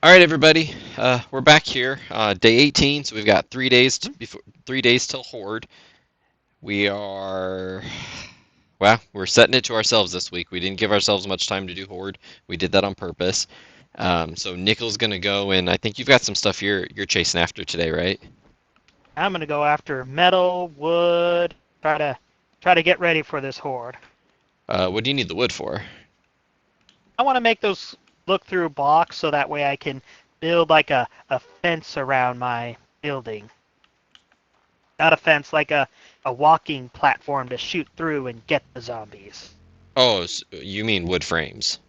All right, everybody. We're back here, day 18. So we've got 3 days before 3 days till Horde. We are, well, we're setting it to ourselves this week. We didn't give ourselves much time to do Horde. We did that on purpose. So Nickel's gonna go, and I think you've got some stuff you're chasing after today, right? I'm gonna go after metal, wood, try to get ready for this horde. What do you need the wood for? I want to make those look through blocks so that way I can build like a fence around my building. Not a fence, like a walking platform to shoot through and get the zombies. Oh, you mean wood frames?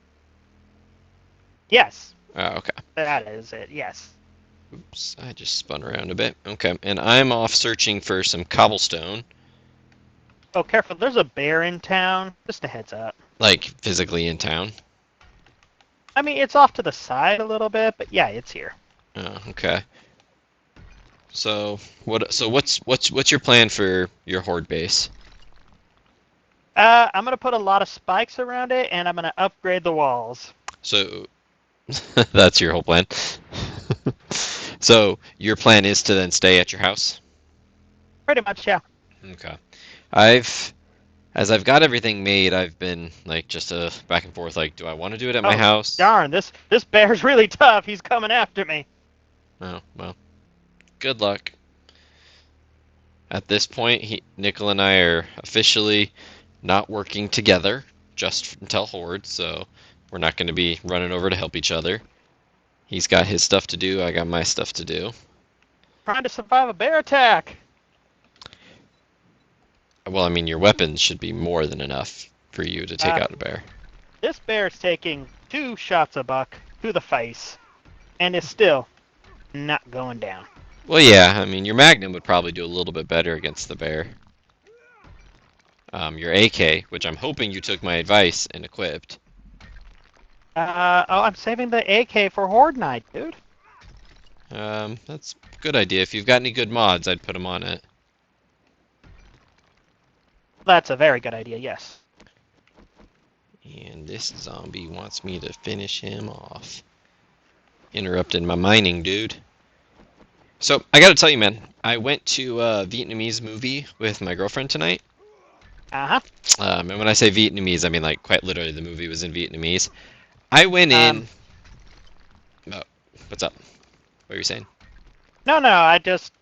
Yes, Oh, okay. that is it. Yes. Oops, I just spun around a bit. Okay, and I'm off searching for some cobblestone, Oh, careful! There's a bear in town. Just a heads up. like physically in town. I mean, it's off to the side a little bit, but yeah, it's here. Oh, okay. So what? So what's your plan for your horde base? I'm gonna put a lot of spikes around it, and I'm gonna upgrade the walls. So that's your whole plan. So your plan is to then stay at your house. Pretty much, yeah. Okay. I've as I've got everything made, I've been like just a back and forth. Like, do I want to do it at my Oh, house? darn, this bear's really tough. He's coming after me. Oh well. Good luck. At this point, Nickel and I are officially not working together just until Horde, so we're not going to be running over to help each other. He's got his stuff to do, I got my stuff to do. Trying to survive a bear attack. Well, I mean, your weapons should be more than enough for you to take Uh, out a bear. this bear's taking 2 shots a buck to the face, and is still not going down. Well, yeah, I mean, your Magnum would probably do a little bit better against the bear. Your AK, which I'm hoping you took my advice and equipped. Oh, I'm saving the AK for Horde Night, dude. That's a good idea. If you've got any good mods, I'd put them on it. That's a very good idea, yes. And this zombie wants me to finish him off. Interrupted my mining, dude. So, I gotta tell you, man, I went to a Vietnamese movie with my girlfriend tonight. Uh-huh. And when I say Vietnamese, I mean like quite literally the movie was in Vietnamese. I went Um, in. Oh, what's up? What are you saying? no, I just...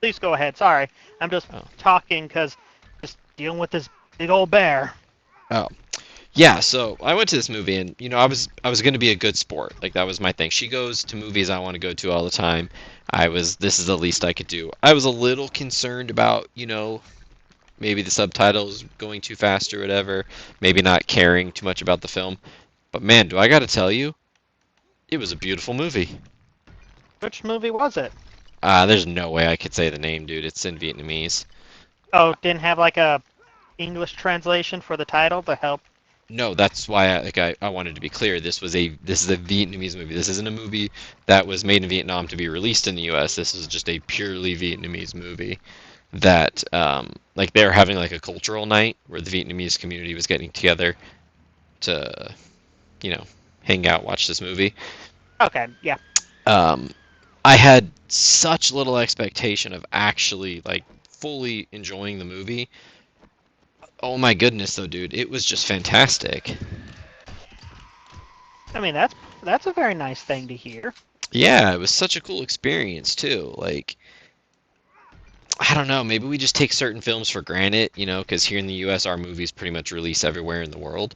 Please go ahead. Sorry. I'm just Oh. talking because just dealing with this big old bear. Oh. Yeah, so I went to this movie and I was going to be a good sport. Like that was my thing. She goes to movies I want to go to all the time. This is the least I could do. I was a little concerned about, maybe the subtitles going too fast or whatever, maybe not caring too much about the film. But man, do I got to tell you, it was a beautiful movie. Which movie was it? There's no way I could say the name, dude. It's in Vietnamese. Oh, didn't have like a English translation for the title to help. No, that's why I wanted to be clear. This is a Vietnamese movie. This isn't a movie that was made in Vietnam to be released in the U.S. This is just a purely Vietnamese movie that like they were having like a cultural night where the Vietnamese community was getting together to you know hang out, watch this movie. Okay, yeah. Um, I had such little expectation of actually like fully enjoying the movie. Oh my goodness, though, dude, it was just fantastic. I mean, that's a very nice thing to hear. Yeah, it was such a cool experience too. Like, I don't know, maybe we just take certain films for granted, because here in the US our movies pretty much release everywhere in the world.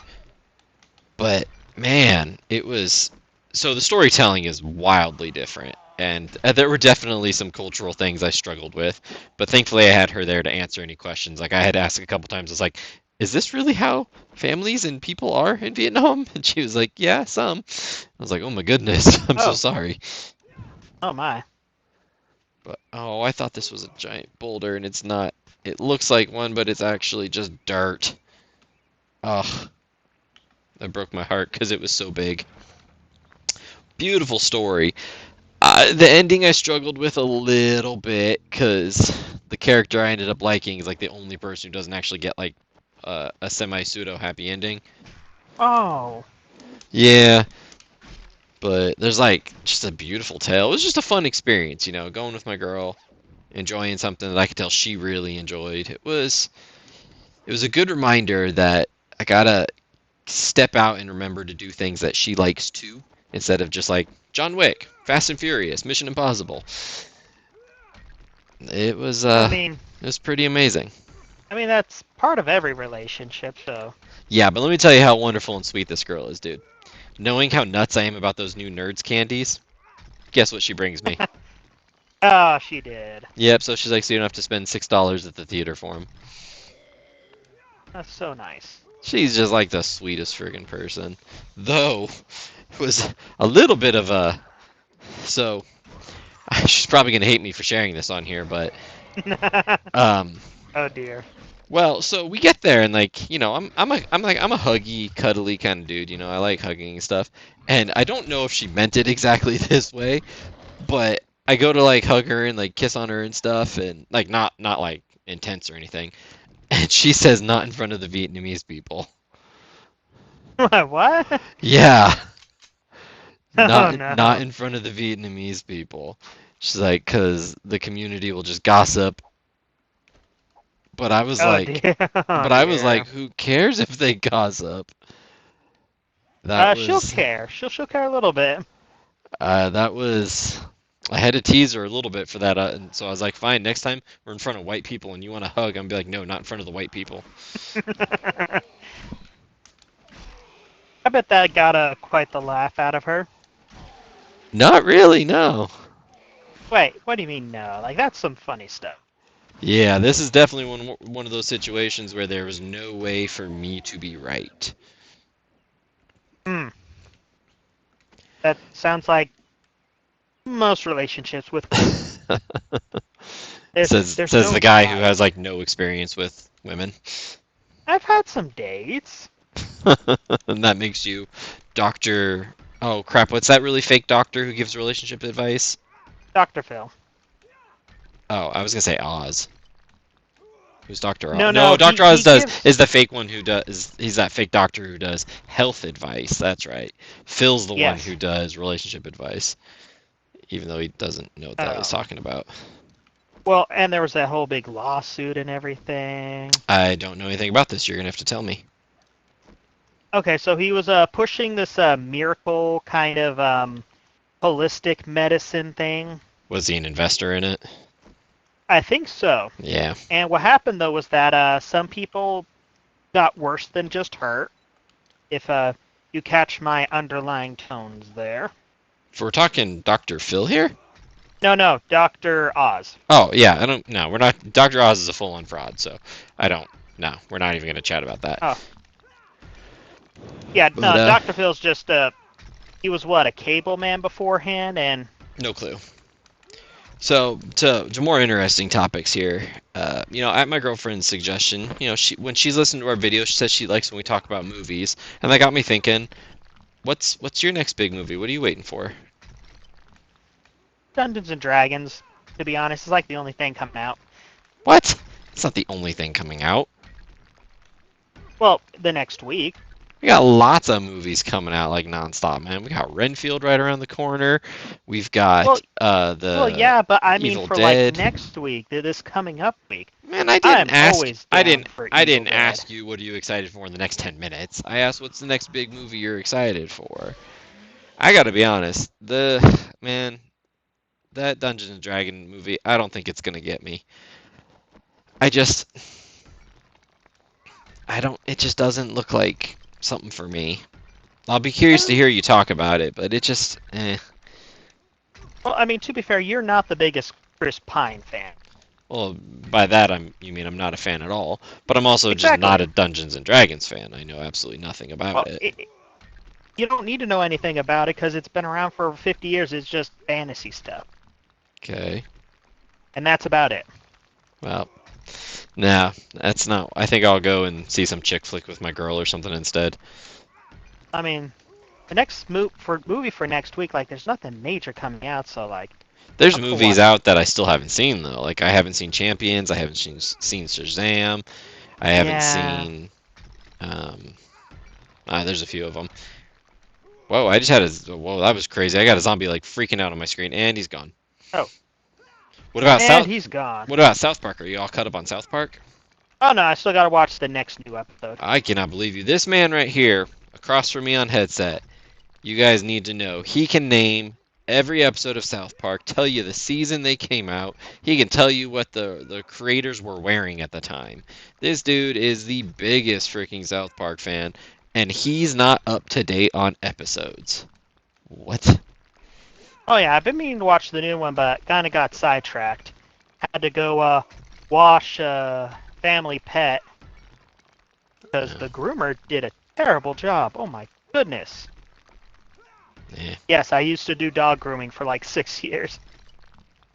But man, it was so the storytelling is wildly different. And there were definitely some cultural things I struggled with, but thankfully I had her there to answer any questions. Like I had asked a couple times, I was like, "Is this really how families and people are in Vietnam?" And she was like, "Yeah, some." I was like, "Oh my goodness, I'm so Oh, sorry." oh my. But oh, I thought this was a giant boulder, and it's not. It looks like one, but it's actually just dirt. Ugh, that broke my heart because it was so big. Beautiful story. The ending I struggled with a little bit because the character I ended up liking is like the only person who doesn't actually get like a semi pseudo happy ending. Oh, Yeah, But there's like just a beautiful tale. It was just a fun experience, going with my girl, enjoying something that I could tell she really enjoyed. It was a good reminder that I gotta step out and remember to do things that she likes too, instead of just like John Wick, Fast and Furious, Mission Impossible. It was I uh mean, it was pretty amazing. that's part of every relationship, so. Yeah, but let me tell you how wonderful and sweet this girl is, dude. Knowing how nuts I am about those new Nerds candies, guess what she brings me? Oh, she did. Yep, so she's like, so you don't have to spend $6 at the theater for them. That's so nice. She's just like the sweetest friggin' person. Though, it was a little bit of a. So, she's probably gonna hate me for sharing this on here, but um, Oh dear. well, so we get there and like, I'm a huggy, cuddly kind of dude. I like hugging and stuff. And I don't know if she meant it exactly this way, but I go to like hug her and like kiss on her and stuff, and like not like intense or anything. And she says, "Not in front of the Vietnamese people." What? Yeah, Oh not no. in front of the Vietnamese people. She's like, "'Cause the community will just gossip." But I was Oh like, dear. Oh but I was like, dear. who cares if they gossip? That She'll was care. She'll care a little bit. that was. I had to tease her a little bit for that, and so I was like, fine. Next time we're in front of white people and you want to hug, I'm gonna be like, no, not in front of the white people. I bet that got quite the laugh out of her. Not really, no. Wait, what do you mean no? Like that's some funny stuff. Yeah, this is definitely one of those situations where there was no way for me to be right. Hmm. That sounds like most relationships with women. There's there's Says no the guy who lie. has like no experience with women. I've had some dates. And that makes you Doctor. Oh crap! What's that really fake doctor who gives relationship advice? Dr. Phil. Oh, I was gonna say Oz. Who's Doctor Oz? No, No, no, Doctor he Oz does gives. is the fake one who does. He's that fake doctor who does health advice. That's right. Phil's the one Yes. who does relationship advice, even though he doesn't know what the hell he's Oh. talking about. Well, and there was that whole big lawsuit and everything. I don't know anything about this. You're gonna have to tell me. Okay, so he was pushing this miracle kind of holistic medicine thing. Was he an investor in it? I think so. Yeah. And what happened though was that some people got worse than just hurt. If you catch my underlying tones there. If we're talking Doctor Phil here. No, no, Doctor Oz. Oh yeah, I don't. No, we're not. Doctor Oz is a full-on fraud, so I don't. No, we're not even gonna chat about that. Oh, yeah, But no, Doctor Phil's just he was what, a cable man beforehand, and no clue. So to more interesting topics here, at my girlfriend's suggestion, when she's listened to our videos, she says she likes when we talk about movies, and that got me thinking, what's your next big movie? What are you waiting for? Dungeons and Dragons. To be honest, is like the only thing coming out. What? It's not the only thing coming out. Well, the next week. We got lots of movies coming out like nonstop, man. We got Renfield right around the corner. We've got Well, the yeah, but I mean Evil for like Dead. next week, this coming up week. Man, I didn't I'm ask. always down for I Evil didn't Dead. ask you what are you excited for in the next 10 minutes. I asked what's the next big movie you're excited for. I got to be honest. That Dungeons and Dragon movie, I don't think it's gonna get me. I just I don't. It just doesn't look like something for me. I'll be curious to Um, hear you talk about it, but it just well, I mean to be fair, you're not the biggest Chris Pine fan. Well, by that you mean I'm not a fan at all, but I'm also just not Exactly. a Dungeons and Dragons fan. I know absolutely nothing Well, about it. you don't need to know anything about it because it's been around for 50 years. It's just fantasy stuff, Okay. and that's about it. Well, nah, that's not. I think I'll go and see some chick flick with my girl or something instead. I mean, the next movie for next week, like, there's nothing major coming out, so like, There's up for movies what? out that I still haven't seen though. Like I haven't seen Champions. I haven't seen Shazam. I haven't Yeah. seen. Um, there's a few of them. Whoa, I just had a... Whoa, that was crazy. I got a zombie, like, freaking out on my screen, and he's gone. Oh, What about and South... he's gone. What about South Park? Are you all caught up on South Park? Oh no, I still gotta watch the next new episode. I cannot believe you. This man right here, across from me on headset, you guys need to know. He can name every episode of South Park, tell you the season they came out. He can tell you what the creators were wearing at the time. This dude is the biggest freaking South Park fan, and he's not up to date on episodes. What? Oh yeah, I've been meaning to watch the new one, but kind of got sidetracked. Had to go wash family pet because Uh, the groomer did a terrible job. Oh my goodness. eh. Yes, I used to do dog grooming for like 6 years.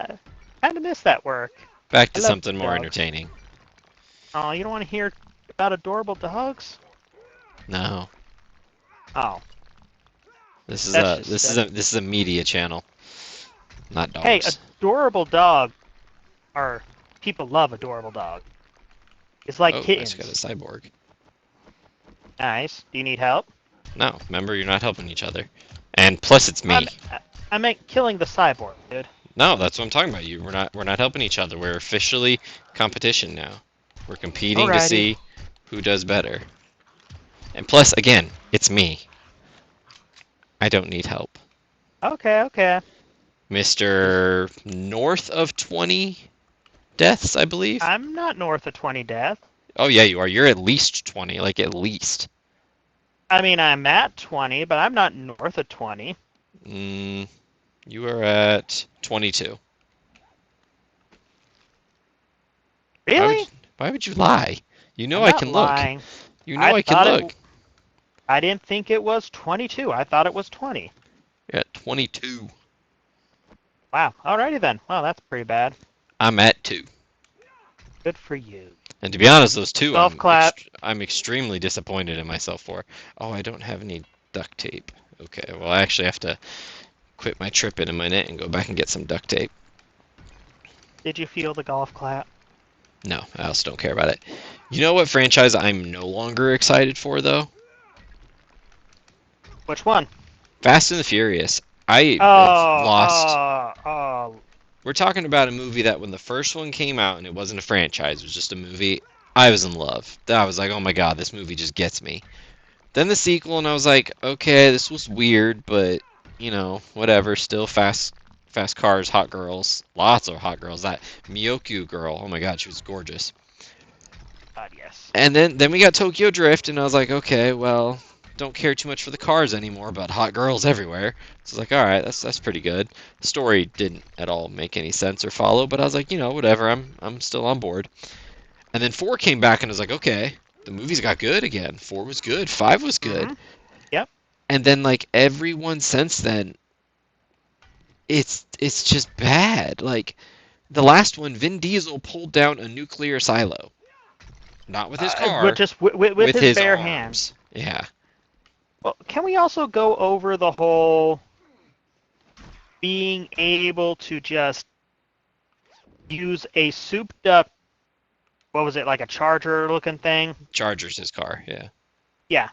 I kind of miss that work. Back I to love something more dogs. entertaining. Oh, you don't want to hear about adorable dogs? No, Oh, this is that's a just this is a this is a media channel, not hey, dogs. adorable dog, or people love adorable dog. It's like Oh, I just got a kittens. cyborg. Nice. Do you need help? No, remember, you're not helping each other. And plus, it's I'm, me. I meant killing the cyborg, dude. No, that's what I'm talking about. We're not helping each other. We're officially competition now. We're competing to Alrighty. see who does better. And plus, again, it's me. I don't need help. Okay, okay. Is Mr. North of 20 deaths, I believe. I'm not north of 20 death. Oh yeah, you are. You're at least 20, like at least. I mean, I'm at 20, but I'm not north of 20. Mm, you are at 22. Why would Really? why would you lie? You know I'm I not can look. lying. You know I I can thought look. I didn't think it was 22. I thought it was 20. You're at 22. Wow. Alrighty then. Well, that's pretty bad. I'm at 2. Good for you. And to be honest, those two Golf clap. I'm extremely disappointed in myself for. Oh, I don't have any duct tape. Okay, well I actually have to quit my trip in a minute and go back and get some duct tape. Did you feel the golf clap? No, I also don't care about it. You know what franchise I'm no longer excited for though? Which one? Fast and the Furious. I have Oh, lost. oh, oh. We're talking about a movie that when the first one came out and it wasn't a franchise, it was just a movie, I was in love. I was like, oh my god, this movie just gets me. Then the sequel, and I was like, okay, this was weird, but you know, whatever. Still fast cars, hot girls, lots of hot girls. That Miyoku girl, oh my god, she was gorgeous. God, yes. And then we got Tokyo Drift, and I was like, okay, well, don't care too much for the cars anymore, but hot girls everywhere. So I was like, all right, that's pretty good. The story didn't at all make any sense or follow, but I was like, you know, whatever. I'm still on board. And then 4 came back, and I was like, okay, the movies got good again. 4 was good. 5 was good. Mm-hmm. Yep. And then like everyone since then, it's just bad. Like the last one, Vin Diesel pulled down a nuclear silo, not with his With car, just with with his his bare hands. arms. Yeah. Well, can we also go over the whole being able to just use a souped up, what was it, like a charger looking thing? Chargers his car. Yeah. Yeah.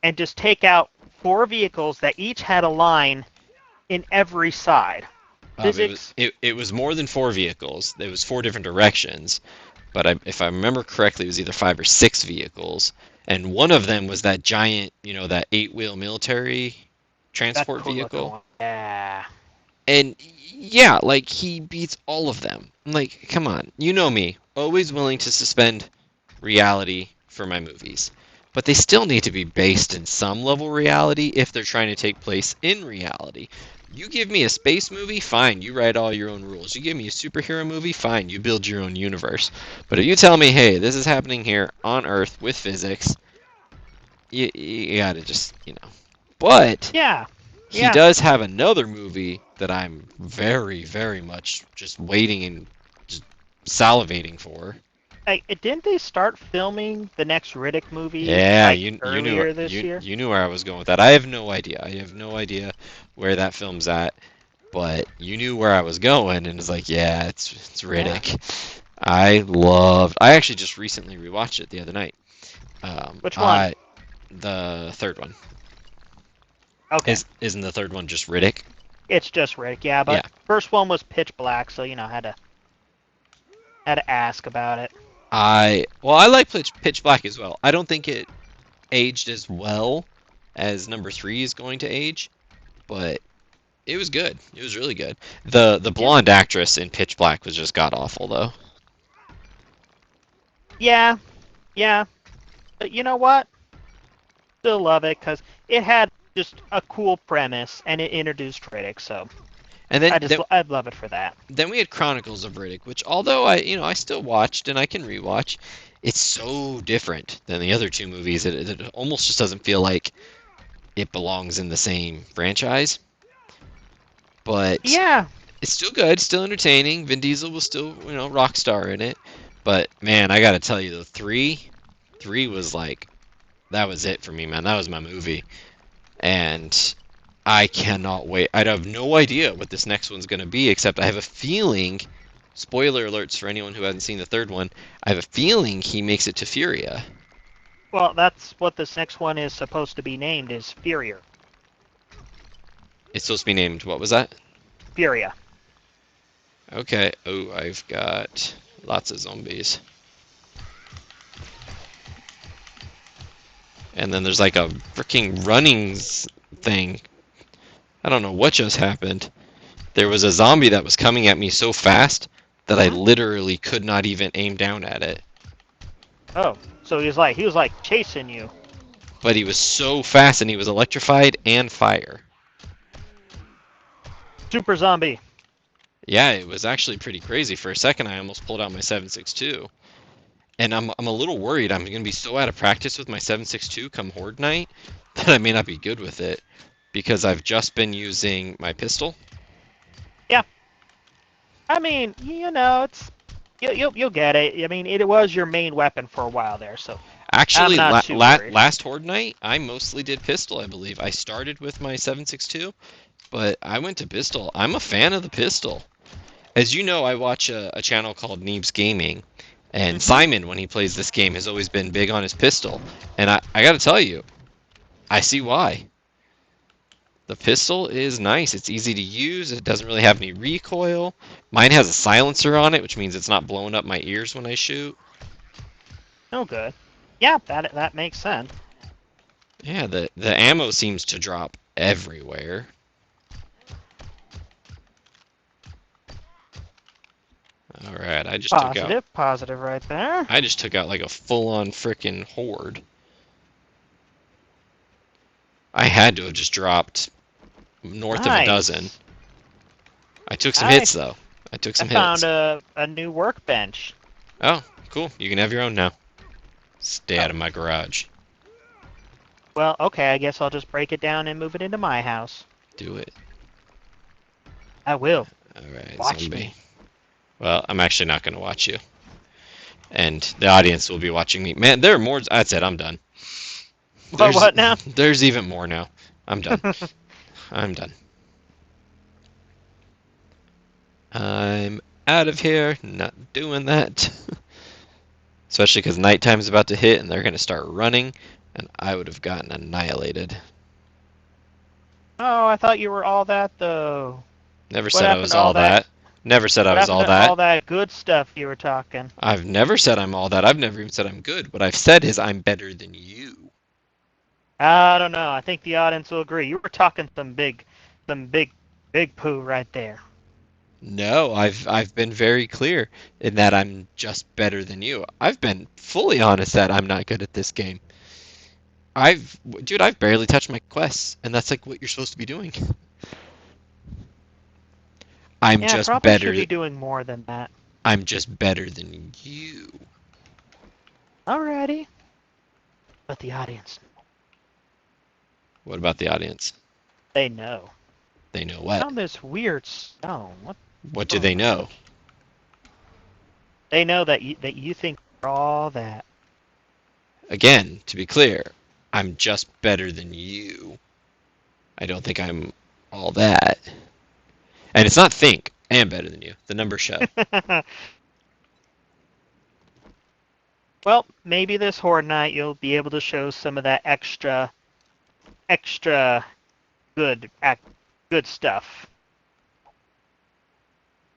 And just take out 4 vehicles that each had a line in every side. Physics. It was more than 4 vehicles. It was 4 different directions. But if I remember correctly, it was either 5 or 6 vehicles. And one of them was that giant, you know, that 8-wheel military That transport cool looking vehicle. one. Yeah. And yeah, like he beats all of them. I'm like, come on, you know me, always willing to suspend reality for my movies. But they still need to be based in some level reality if they're trying to take place in reality. You give me a space movie, fine, you write all your own rules. You give me a superhero movie, fine, you build your own universe. But if you tell me, hey, this is happening here on Earth with physics, you gotta just, you know. But Yeah. he Yeah. does have another movie that I'm very, very much just waiting and just salivating for. Didn't they start filming the next Riddick movie Yeah, like you knew earlier this year? you knew where I was going with that. I have no idea. I have no idea where that film's at, but you knew where I was going, and it's like, yeah, it's Yeah. Riddick. I actually just recently rewatched it the other night. Which one? The third one. Okay. Isn't the third one just Riddick? It's just Rick, yeah, Yeah. but first one was pitch black, so had to ask about it. I like Pitch Black as well. I don't think it aged as well as number three is going to age, but it was good. It was really good. The Yeah. blonde actress in Pitch Black was just god awful though. Yeah, yeah. But you know what? Still love it because it had just a cool premise and it introduced Riddick, so And then I'd love it for that. then we had Chronicles of Riddick, which although I still watched and I can rewatch, it's so different than the other two movies. It almost just doesn't feel like it belongs in the same franchise. But Yeah. it's still good, still entertaining. Vin Diesel was still, rock star in it. But man, I gotta tell you, the three was like that was it for me, man. That was my movie, and I cannot wait. I have no idea what this next one's gonna be, except I have a feeling. Spoiler alerts for anyone who hasn't seen the third one. I have a feeling he makes it to Furia. Well, that's what this next one is supposed to be named is Furier. It's supposed to be named. What was that? Furia. Okay. Oh, I've got lots of zombies. And then there's like a freaking running thing. I don't know what just happened. There was a zombie that was coming at me so fast that I Hmm. literally could not even aim down at it. Oh, so he was like chasing you. But he was so fast and he was electrified and fire. Super zombie. Yeah, it was actually pretty crazy. For a second, I almost pulled out my 7.62. And I'm a little worried I'm going to be so out of practice with my 7.62 come Horde night that I may not be good with it because I've just been using my pistol. Yeah. I mean, it's you'll get it. I mean, it was your main weapon for a while there, so I'm Actually, not too worried. last Horde night, I mostly did pistol, I believe. I started with my 7.62, but I went to pistol. I'm a fan of the pistol. As you know, I watch a channel called Neebs Gaming, and Hmm. Simon, when he plays this game, has always been big on his pistol. And I got to tell you, I see why. The pistol is nice. It's easy to use. It doesn't really have any recoil. Mine has a silencer on it, which means it's not blowing up my ears when I shoot. Oh, good. Yeah, that makes sense. Yeah, the ammo seems to drop everywhere. All right, Positive right there. I just took out like a full-on frickin' horde. I had to have just dropped north of a dozen. Nice. I took some hits Nice. though. I took I some found hits. a new workbench. Oh, cool. You can have your own now. Stay out Oh, of my garage. well, okay. I guess I'll just break it down and move it into my house. Do it. I will. All right, Watch zombie. me. Well, I'm actually not going to watch you. And the audience will be watching me. Man, there are more. That's it. I'm done. There's What now? there's even more now. I'm done. I'm done. I'm out of here. Not doing that. Especially because nighttime's about to hit and they're going to start running, and I would have gotten annihilated. Oh, I thought you were all that though. Never What said I happened was to all all that? that. Never said I What was happened all to that. all that good stuff you were talking? I've never said I'm all that. I've never even said I'm good. What I've said is I'm better than you. I don't know. I think the audience will agree. You were talking some big poo right there. No, I've been very clear in that I'm just better than you. I've been fully honest that I'm not good at this game. I've barely touched my quests, and that's like what you're supposed to be doing. I'm Yeah, I just probably should better. be doing more than that. I'm just better than you. Alrighty. But the audience, What about the audience? they know. They know what? Found this weird stone. What's What do they going on? know? They know that you think you're all that. Again, to be clear, I'm just better than you. I don't think I'm all that. And it's not think. I am better than you. The numbers show. Well, maybe this Horde night you'll be able to show some of that extra good stuff.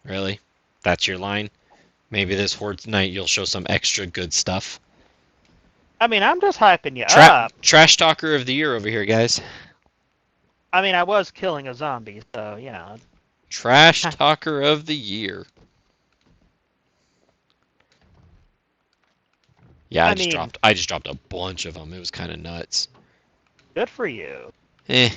Really? That's your line? Maybe this Horde night you'll show some extra good stuff. I mean, I'm just hyping you up. Trash talker of the year over here, guys. I mean, I was killing a zombie, so you know. Trash talker of the year. Yeah, I mean, I just dropped a bunch of them. It was kind of nuts. good for you. Eh,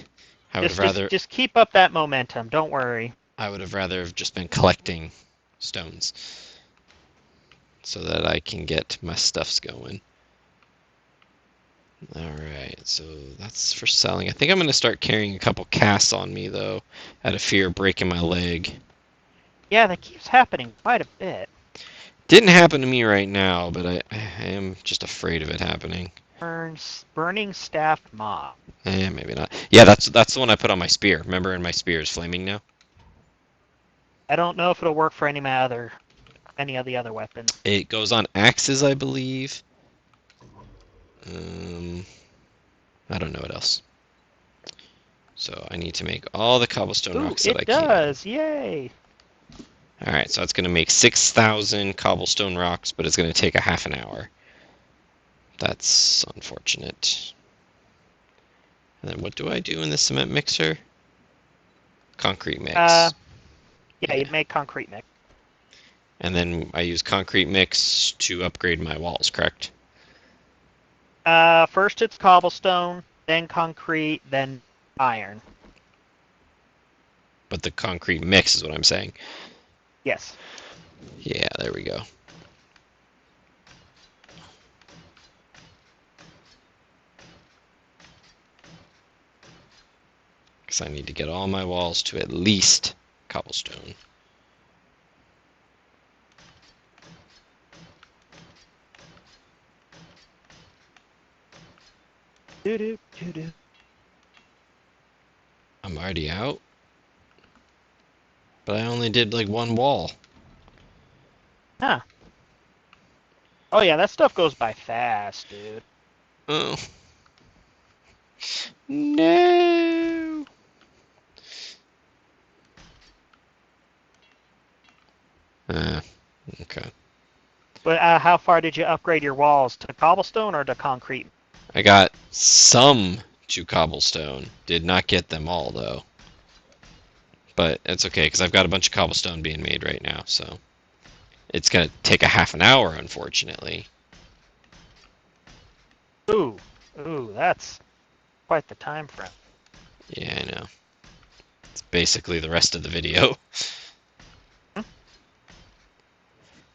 I would have rather Just keep up that momentum. Don't worry. I would have rather have just been collecting stones so that I can get my stuffs going. Alright, so that's for selling. I think I'm going to start carrying a couple casts on me, though, out of fear of breaking my leg. Yeah, that keeps happening quite a bit. Didn't happen to me right now, but I am just afraid of it happening. Burning staff mob. Maybe not. Yeah, that's the one I put on my spear. Remember, and my spear is flaming now? I don't know if it'll work for any of the other weapons. It goes on axes, I believe. I don't know what else. So I need to make all the cobblestone rocks that I can. It does! Yay! Alright, so it's going to make 6,000 cobblestone rocks, but it's going to take a half an hour. That's unfortunate. And then what do I do in the cement mixer? Concrete mix. Yeah, you'd make concrete mix. And then I use concrete mix to upgrade my walls, correct? First it's cobblestone, then concrete, then iron. But the concrete mix is what I'm saying. Yes. Yeah, there we go. Because I need to get all my walls to at least cobblestone. Doo-doo. I'm already out. But I only did like one wall. Huh. Oh yeah, that stuff goes by fast, dude. Oh. No. Okay. But how far did you upgrade your walls? To cobblestone or to concrete? I got some to cobblestone. Did not get them all, though. But it's okay, because I've got a bunch of cobblestone being made right now, so... It's going to take a half an hour, unfortunately. Ooh, that's quite the time frame. Yeah, I know. It's basically the rest of the video.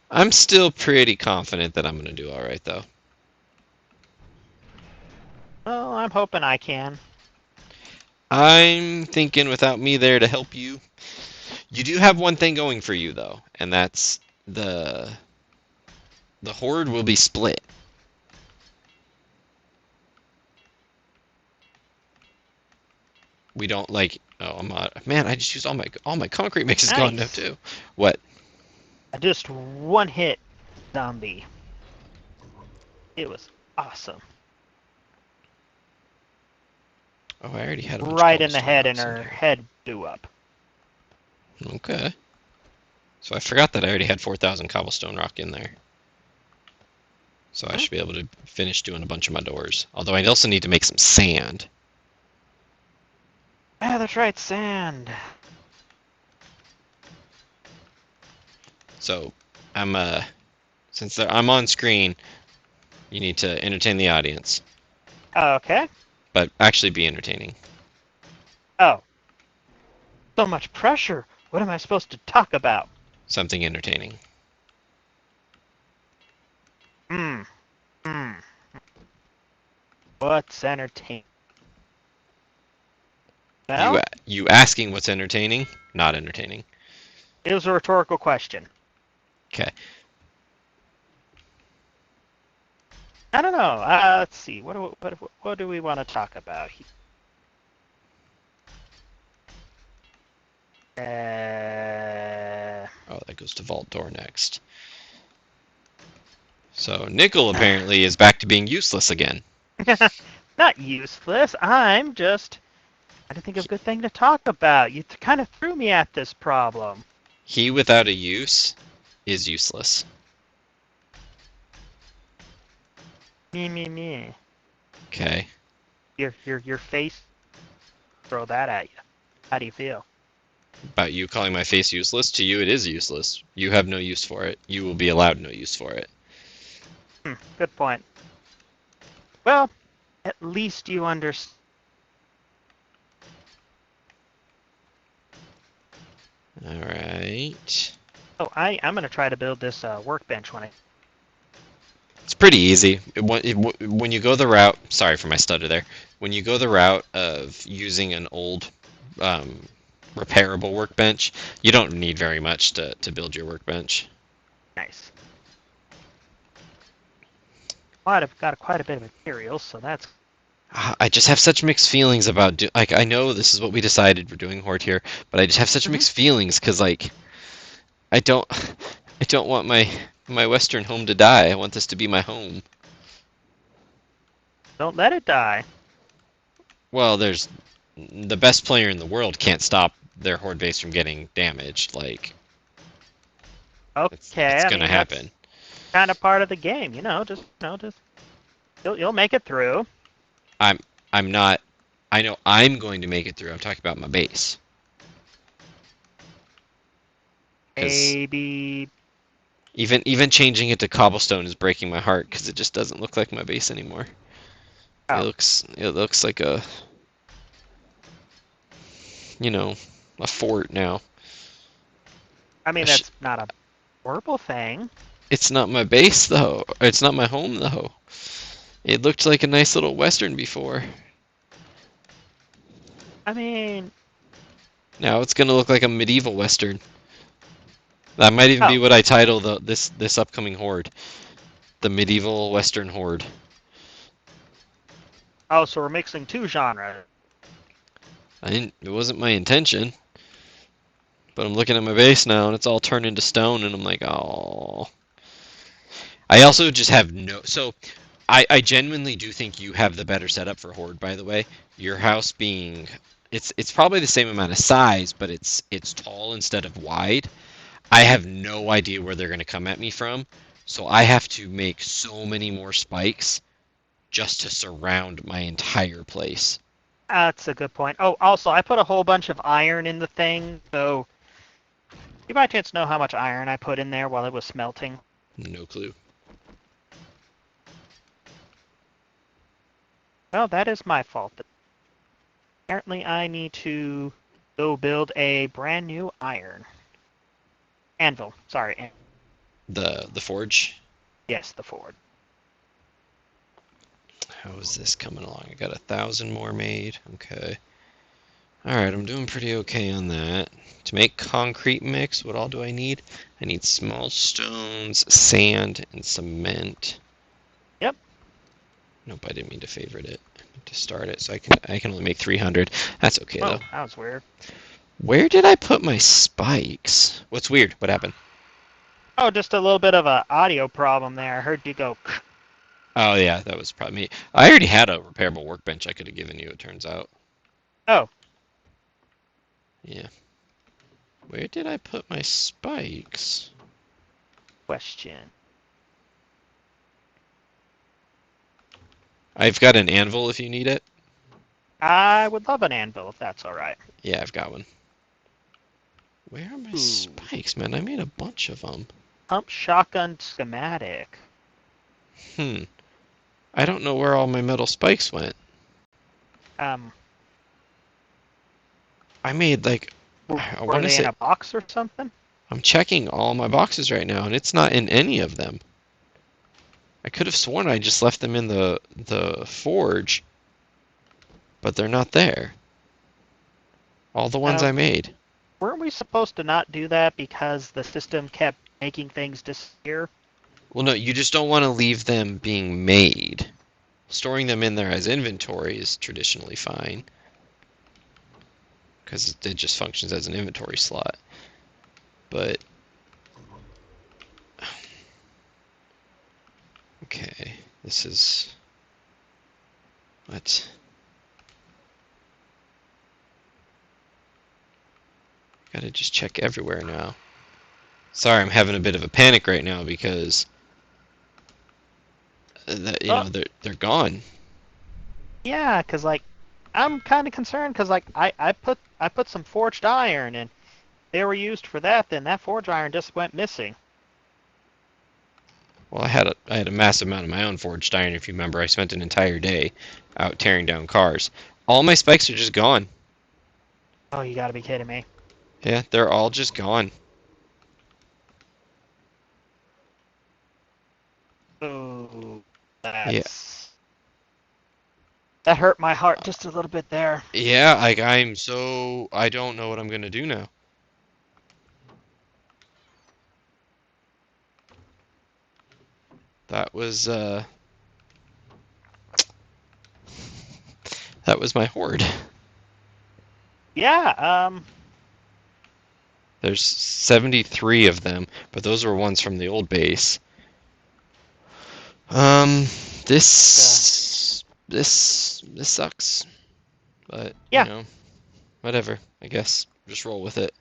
I'm still pretty confident that I'm going to do alright, though. Well, I'm hoping I can. I'm thinking without me there to help you. You do have one thing going for you, though, and that's the Horde will be split. We don't like. Oh, man! I just used all my concrete mix is gone now Nice. too. What? Just one hit zombie. It was awesome. Oh, I already had a bunch Right of in the cobblestone head, and rocks in her here. head blew up. Okay. So I forgot that I already had 4,000 cobblestone rock in there. So I should be able to finish doing a bunch of my doors. Although I also need to make some sand. Ah, that's right, sand. So I'm since I'm on screen, you need to entertain the audience, Okay. but actually be entertaining. Oh. So much pressure. What am I supposed to talk about? Something entertaining. Hmm. What's entertaining? Well, You asking what's entertaining? Not entertaining. it was a rhetorical question. Okay. I don't know. Let's see. What do we want to talk about here? Oh, that goes to Vault Door next. So Nickel apparently is back to being useless again. Not useless. I'm just I didn't think of a good thing to talk about. You kind of threw me at this problem. He without a use is useless. Me. Okay. Your face. Throw that at you. How do you feel? About you calling my face useless? To you, it is useless. You have no use for it. You will be allowed no use for it. Good point. Well, at least you understand. Alright. Oh, I'm gonna try to build this workbench when I. It's pretty easy. When you go the route, sorry for my stutter there. When you go the route of using an old repairable workbench, you don't need very much to build your workbench. Nice. I've got quite a bit of materials, so that's. I just have such mixed feelings about like I know this is what we decided we're doing Horde here, but I just have such Mhm. mixed feelings because like I don't I don't want my Western home to die. I want this to be my home. Don't let it die. Well, there's the best player in the world can't stop their Horde base from getting damaged. Like Okay, it's I gonna mean that's happen. kind of part of the game, you know. Just you'll make it through. I'm I'm not. I know I'm going to make it through. I'm talking about my base because Maybe. even changing it to cobblestone is breaking my heart because it just doesn't look like my base anymore. Oh, It looks like a you know a fort now. I I mean sh that's not a horrible thing. It's not my base though. It's not my home though. It looked like a nice little western before. I mean, Now it's gonna look like a medieval western. That might even be oh, what I title this upcoming horde, the medieval western horde. oh, so we're mixing two genres. I didn't. It wasn't my intention, but I'm looking at my base now and it's all turned into stone, and I'm like, oh. I also just have no. So I genuinely do think you have the better setup for horde. By the way, your house being it's probably the same amount of size, but it's tall instead of wide. I have no idea where they're going to come at me from, so I have to make so many more spikes just to surround my entire place. That's a good point. Oh, also, I put a whole bunch of iron in the thing, so you by chance know how much iron I put in there while it was smelting? No clue. Well, that is my fault. Apparently, I need to go build a brand new iron anvil. Sorry, The forge. yes, the Ford. How is this coming along? I got 1,000 more made. Okay. All right, I'm doing pretty okay on that. To make concrete mix, what all do I need? I need small stones, sand, and cement. Yep. Nope, I didn't mean to favorite it. I meant to start it, so I can only make 300. That's okay though. Whoa, that was weird. Where did I put my spikes? What's weird? What happened? Oh, just a little bit of a audio problem there. I heard you go. Oh yeah, that was probably me. I already had a repairable workbench I could have given you, it turns out. Oh, Yeah. Where did I put my spikes? question. I've got an anvil if you need it. I would love an anvil if that's all right. Yeah, I've got one. Where are my Ooh, spikes, man? I made a bunch of them. pump shotgun schematic. Hmm. I don't know where all my metal spikes went. Um, I made like, I were want to they in say, a box or something? I'm checking all my boxes right now, and it's not in any of them. I could have sworn I just left them in the forge, but they're not there. All the ones Uh, I made. weren't we supposed to not do that because the system kept making things disappear? Well, no, you just don't want to leave them being made. Storing them in there as inventory is traditionally fine, because it just functions as an inventory slot. But, okay, this is... What? Gotta just check everywhere now. Sorry, I'm having a bit of a panic right now because you Oh, know they're gone. yeah, cause like I'm kind of concerned because like I put some forged iron and they were used for that. Then that forged iron just went missing. Well, I had a massive amount of my own forged iron. If you remember, I spent an entire day out tearing down cars. All my spikes are just gone. Oh, you gotta be kidding me. Yeah, they're all just gone. Oh, Yeah, that hurt my heart just a little bit there. yeah. Like I don't know what I'm gonna do now. That was that was my horde. Yeah, There's 73 of them, but those were ones from the old base. Um, uh, this sucks, but yeah, whatever. I guess just roll with it.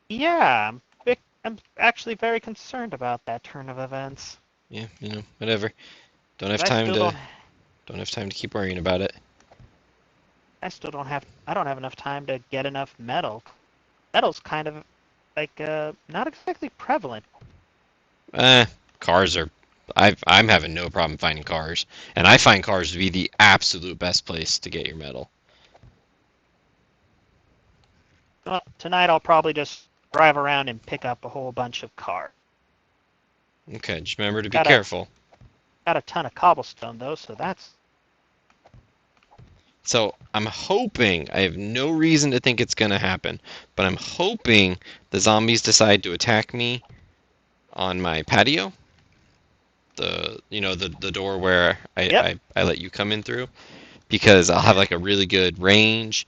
yeah. I'm actually very concerned about that turn of events. Yeah, whatever. Don't have I time still to don't. don't have time to keep worrying about it. I still don't have. I don't have enough time to get enough metal. Metal's kind of like not exactly prevalent. Eh, cars are. I'm having no problem finding cars, and I find cars to be the absolute best place to get your metal. Well, tonight I'll probably just drive around and pick up a whole bunch of cars. Okay, just remember to be Got a careful. got a ton of cobblestone though, so that's So I'm hoping, I have no reason to think it's gonna happen, but I'm hoping the zombies decide to attack me on my patio. The door where I, yep. I, I let you come in through, because I'll have Yeah, like a really good range.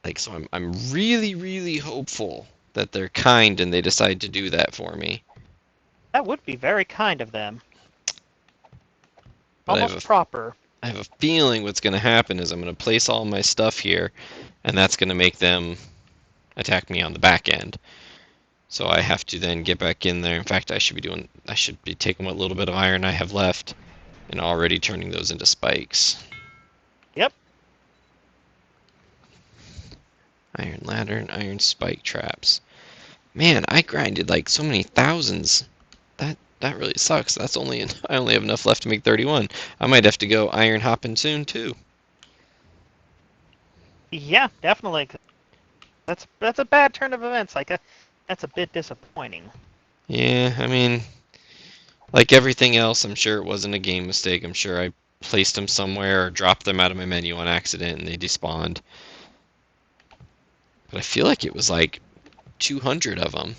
Like so I'm really, really hopeful that they're kind and they decide to do that for me. that would be very kind of them. But Almost proper. I have a feeling what's gonna happen is I'm gonna place all my stuff here, and that's gonna make them attack me on the back end. So I have to then get back in there. In fact, I should be taking what little bit of iron I have left and already turning those into spikes. Yep. Iron ladder and iron spike traps. Man, I grinded like so many thousands. That really sucks. I only have enough left to make 31. I might have to go iron hopping soon too. Yeah, definitely. That's a bad turn of events. That's a bit disappointing. Yeah, I mean, like everything else, I'm sure it wasn't a game mistake. I'm sure I placed them somewhere or dropped them out of my menu on accident and they despawned. But I feel like it was like 200 of them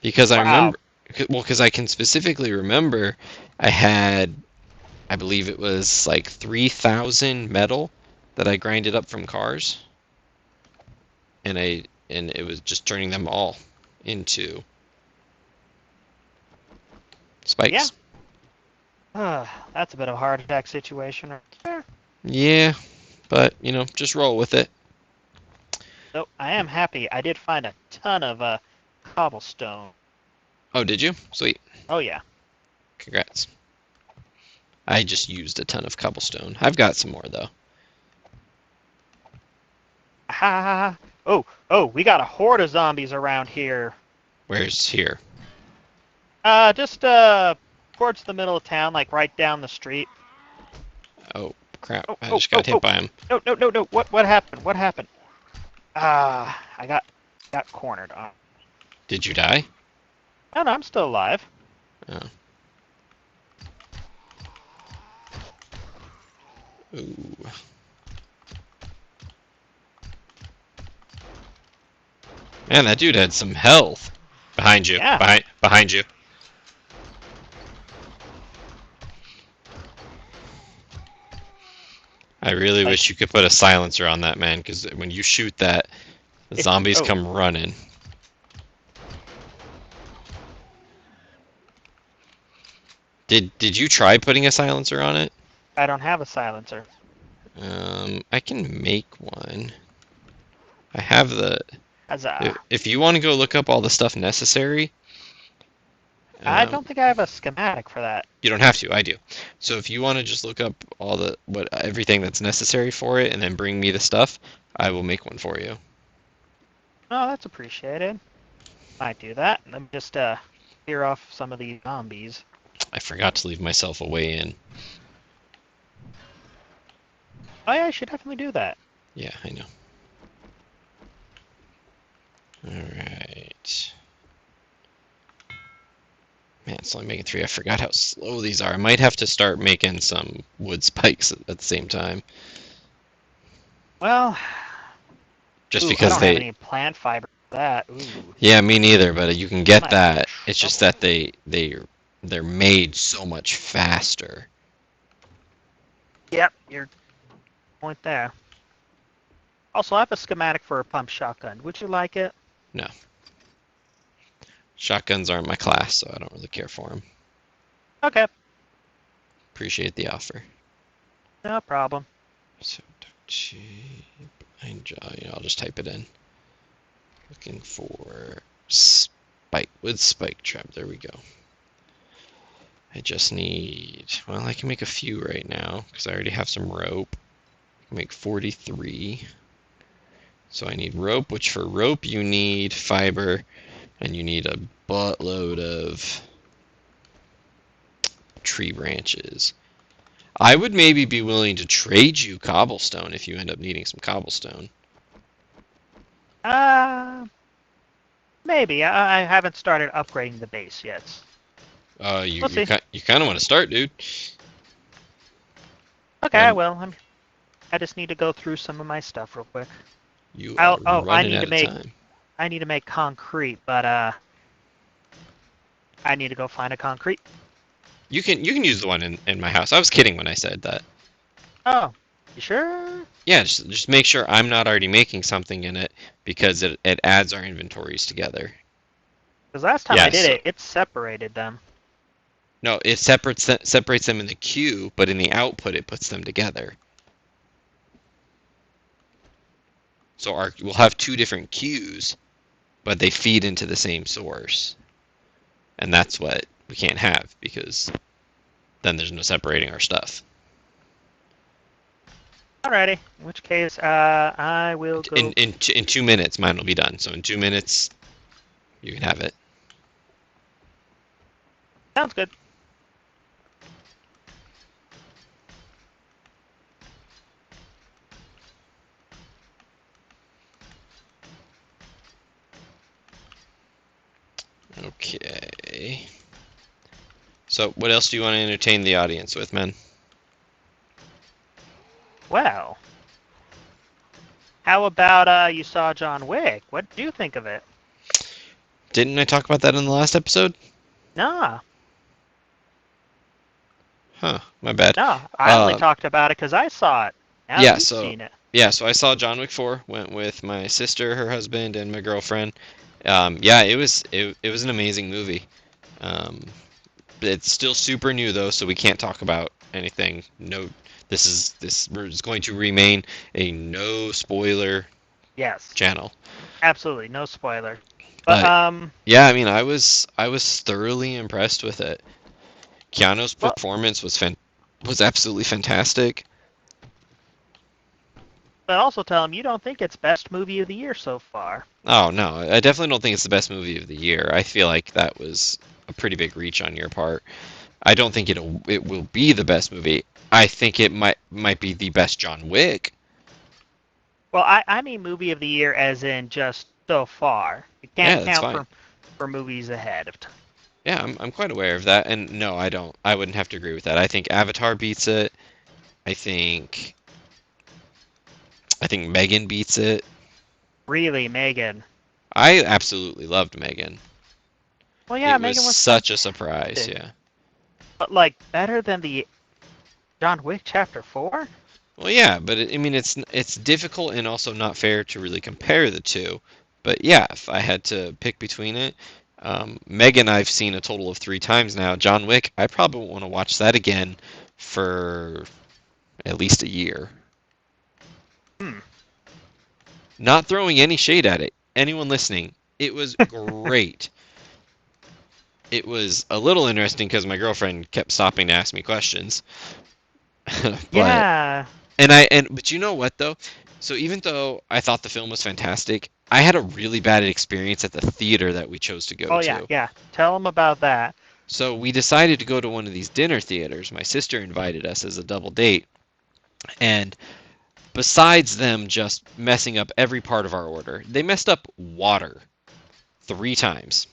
because I Wow. remember, well, because I can specifically remember I had, I believe it was like 3,000 metal that I grinded up from cars, and it was just turning them all into Yeah. spikes. That's a bit of a heart attack situation right there. Yeah, but just roll with it. So I am happy. I did find a ton of cobblestone. Oh, did you? Sweet. Oh yeah. Congrats. I just used a ton of cobblestone. I've got some more though. Ha. Oh, we got a horde of zombies around here. Where's here? Just towards the middle of town, like right down the street. Oh, crap. Oh, I oh, just oh, got hit oh. by him. No. What happened? What happened? I got cornered. Did you die? No, I'm still alive. Oh. Ooh. Man, that dude had some health. Behind you. Yeah. Behind you. I really Like wish you could put a silencer on that man, because when you shoot that, the if zombies oh, come running. Did you try putting a silencer on it? I don't have a silencer. I can make one. I have the. Huzzah. If you want to go look up all the stuff necessary, I um, don't think I have a schematic for that. you don't have to. I do. So if you want to just look up all the what everything that's necessary for it, and then bring me the stuff, I will make one for you. Oh, that's appreciated. Might do that. Let me just clear off some of these zombies. I forgot to leave myself a way in. Oh yeah, I should definitely do that. Yeah, I know. All right. Man, it's only making three. I forgot how slow these are. I might have to start making some wood spikes at the same time, Well, just ooh, I because don't have they. any plant fiber for that. Ooh, Yeah, me neither. But you can I get might have that. It's just trouble. that they're made so much faster. Yep, your point there. Also, I have a schematic for a pump shotgun. Would you like it? No, shotguns aren't my class, so I don't really care for them. Okay, Appreciate the offer. no problem. So cheap. I'll just type it in. Looking for spike wood spike trap. There we go. I just need. Well, I can make a few right now because I already have some rope. I can make 43. So I need rope, which for rope you need fiber, and you need a buttload of tree branches. I would maybe be willing to trade you cobblestone if you end up needing some cobblestone. Uh, maybe. I haven't started upgrading the base yet. You We'll you see. kind you kind of want to start, dude. Okay, I Um, will. I just need to go through some of my stuff real quick. you are Oh, running out of time. I need to make concrete, but I need to go find a concrete. You can use the one in my house. I was kidding when I said that. Oh, you sure? Yeah, just make sure I'm not already making something in it because it adds our inventories together. Because last time I Yeah, did so it, it separated them. no, it separates them in the queue, but in the output it puts them together. So we'll have two different queues, but they feed into the same source. And that's what we can't have because then there's no separating our stuff. Alrighty. In which case, I will go. In 2 minutes, mine will be done. So in 2 minutes, you can have it. Sounds good. Okay. So what else do you want to entertain the audience with, man? Well, how about you saw John Wick? What did you think of it? Didn't I talk about that in the last episode? Nah, Huh, my bad. no. I only Uh, talked about it because I saw it. Now yeah, you've so seen it. yeah, so I saw John Wick 4. Went with my sister, her husband, and my girlfriend. Yeah, it was an amazing movie. Um, it's still super new though, so we can't talk about anything. No, this is going to remain a no spoiler Yes, channel. absolutely. No spoiler. But But yeah, I mean, I was thoroughly impressed with it. Keanu's well, performance was absolutely fantastic. but also tell him you don't think it's best movie of the year so far. Oh no, I definitely don't think it's the best movie of the year. I feel like that was a pretty big reach on your part. I don't think it will be the best movie. I think it might be the best John Wick. Well, I mean movie of the year as in just so far. You can't Yeah, that's count fine. for movies ahead of time. Yeah, I'm quite aware of that. And no, I don't. I wouldn't have to agree with that. I think Avatar beats it. I think I think Megan beats it. Really, Megan. I absolutely loved Megan. Well, yeah, It was Megan was such a surprise. fantastic. Yeah. But like better than the John Wick Chapter 4? Well, yeah, but I mean, it's difficult and also not fair to really compare the two. But yeah, if I had to pick between it, Megan I've seen a total of 3 times now. John Wick, I probably won't want to watch that again for at least a year. Not throwing any shade at it. Anyone listening, it was great. It was a little interesting because my girlfriend kept stopping to ask me questions. but Yeah. but you know what though? So even though I thought the film was fantastic, I had a really bad experience at the theater that we chose to go Oh yeah, to. yeah. Tell them about that. So we decided to go to one of these dinner theaters. My sister invited us as a double date, and besides them just messing up every part of our order, they messed up water 3 times.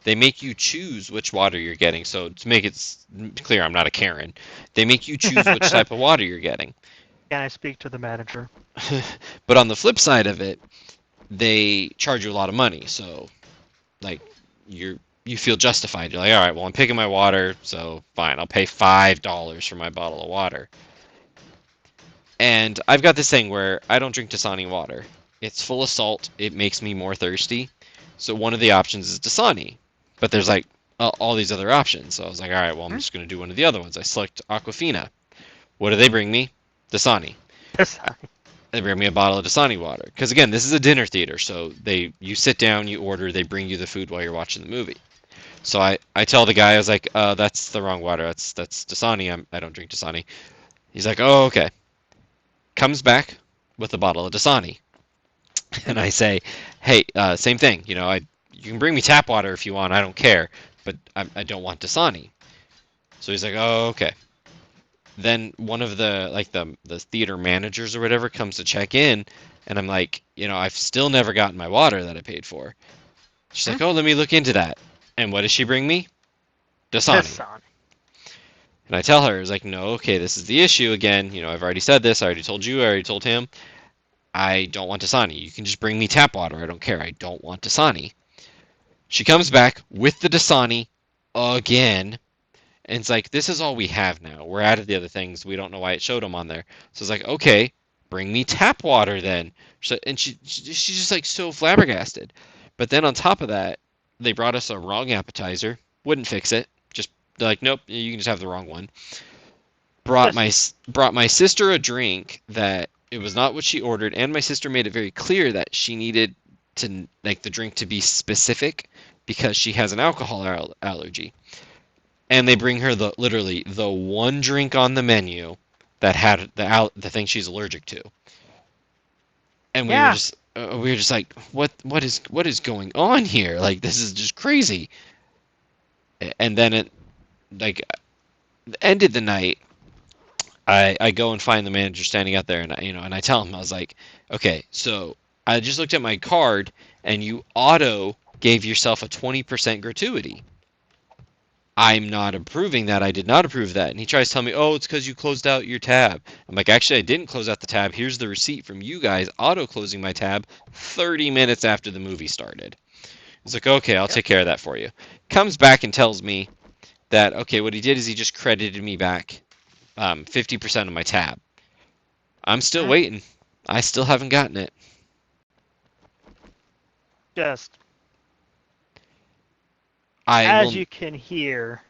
They make you choose which water you're getting. So to make it clear, I'm not a Karen. They make you choose which Can type of water you're getting. I speak to the manager? But on the flip side of it, they charge you a lot of money. So like you feel justified. You're like, all right, well I'm picking my water, so fine, I'll pay $5 for my bottle of water. And I've got this thing where I don't drink Dasani water. It's full of salt. It makes me more thirsty. So one of the options is Dasani. But there's like all these other options. So I was like, all right, well, I'm Hmm? just going to do one of the other ones. I select Aquafina. What do they bring me? Dasani. Yes. They bring me a bottle of Dasani water. Because again, this is a dinner theater. So you sit down, you order, they bring you the food while you're watching the movie. So I tell the guy, I was like, that's the wrong water. That's Dasani. I don't drink Dasani. He's like, oh, okay. Comes back with a bottle of Dasani. Hmm? And I say, hey, same thing. You can bring me tap water if you want. I don't care, but I don't want Dasani. So he's like, oh, okay. Then one of the theater managers or whatever comes to check in, and I'm like, I've still never gotten my water that I paid for. She's Hmm? like, oh, let me look into that. And what does she bring me? Dasani. Dasani. And I tell her, it's like, no, okay, this is the issue again. I've already said this. I already told you. I already told him. I don't want Dasani. You can just bring me tap water. I don't care. I don't want Dasani. She comes back with the Dasani again, and it's like, this is all we have now. We're out of the other things. We don't know why it showed them on there. So it's like, okay, bring me tap water then. And she's just like so flabbergasted. But then on top of that, they brought us a wrong appetizer. Wouldn't fix it. Just like, nope, you can just have the wrong one. Brought Just my brought my sister a drink that it was not what she ordered, and my sister made it very clear that she needed to like the drink to be specific because she has an alcohol allergy. And they bring her literally the one drink on the menu that had the thing she's allergic to. And yeah. we were just like, what is going on here? Like this is just crazy. And then it like ended the night. I go and find the manager standing out there, and I tell him, I was like, okay, so I just looked at my card, and you auto gave yourself a 20% gratuity. I'm not approving that. I did not approve that. And he tries to tell me, oh, it's because you closed out your tab. I'm like, actually, I didn't close out the tab. Here's the receipt from you guys auto closing my tab 30 minutes after the movie started. He's like, okay, I'll Yep. take care of that for you. Comes back and tells me that, okay, what he did is he just credited me back 50% of my tab. I'm still Hmm? waiting. I still haven't gotten it. Just I as will you can hear,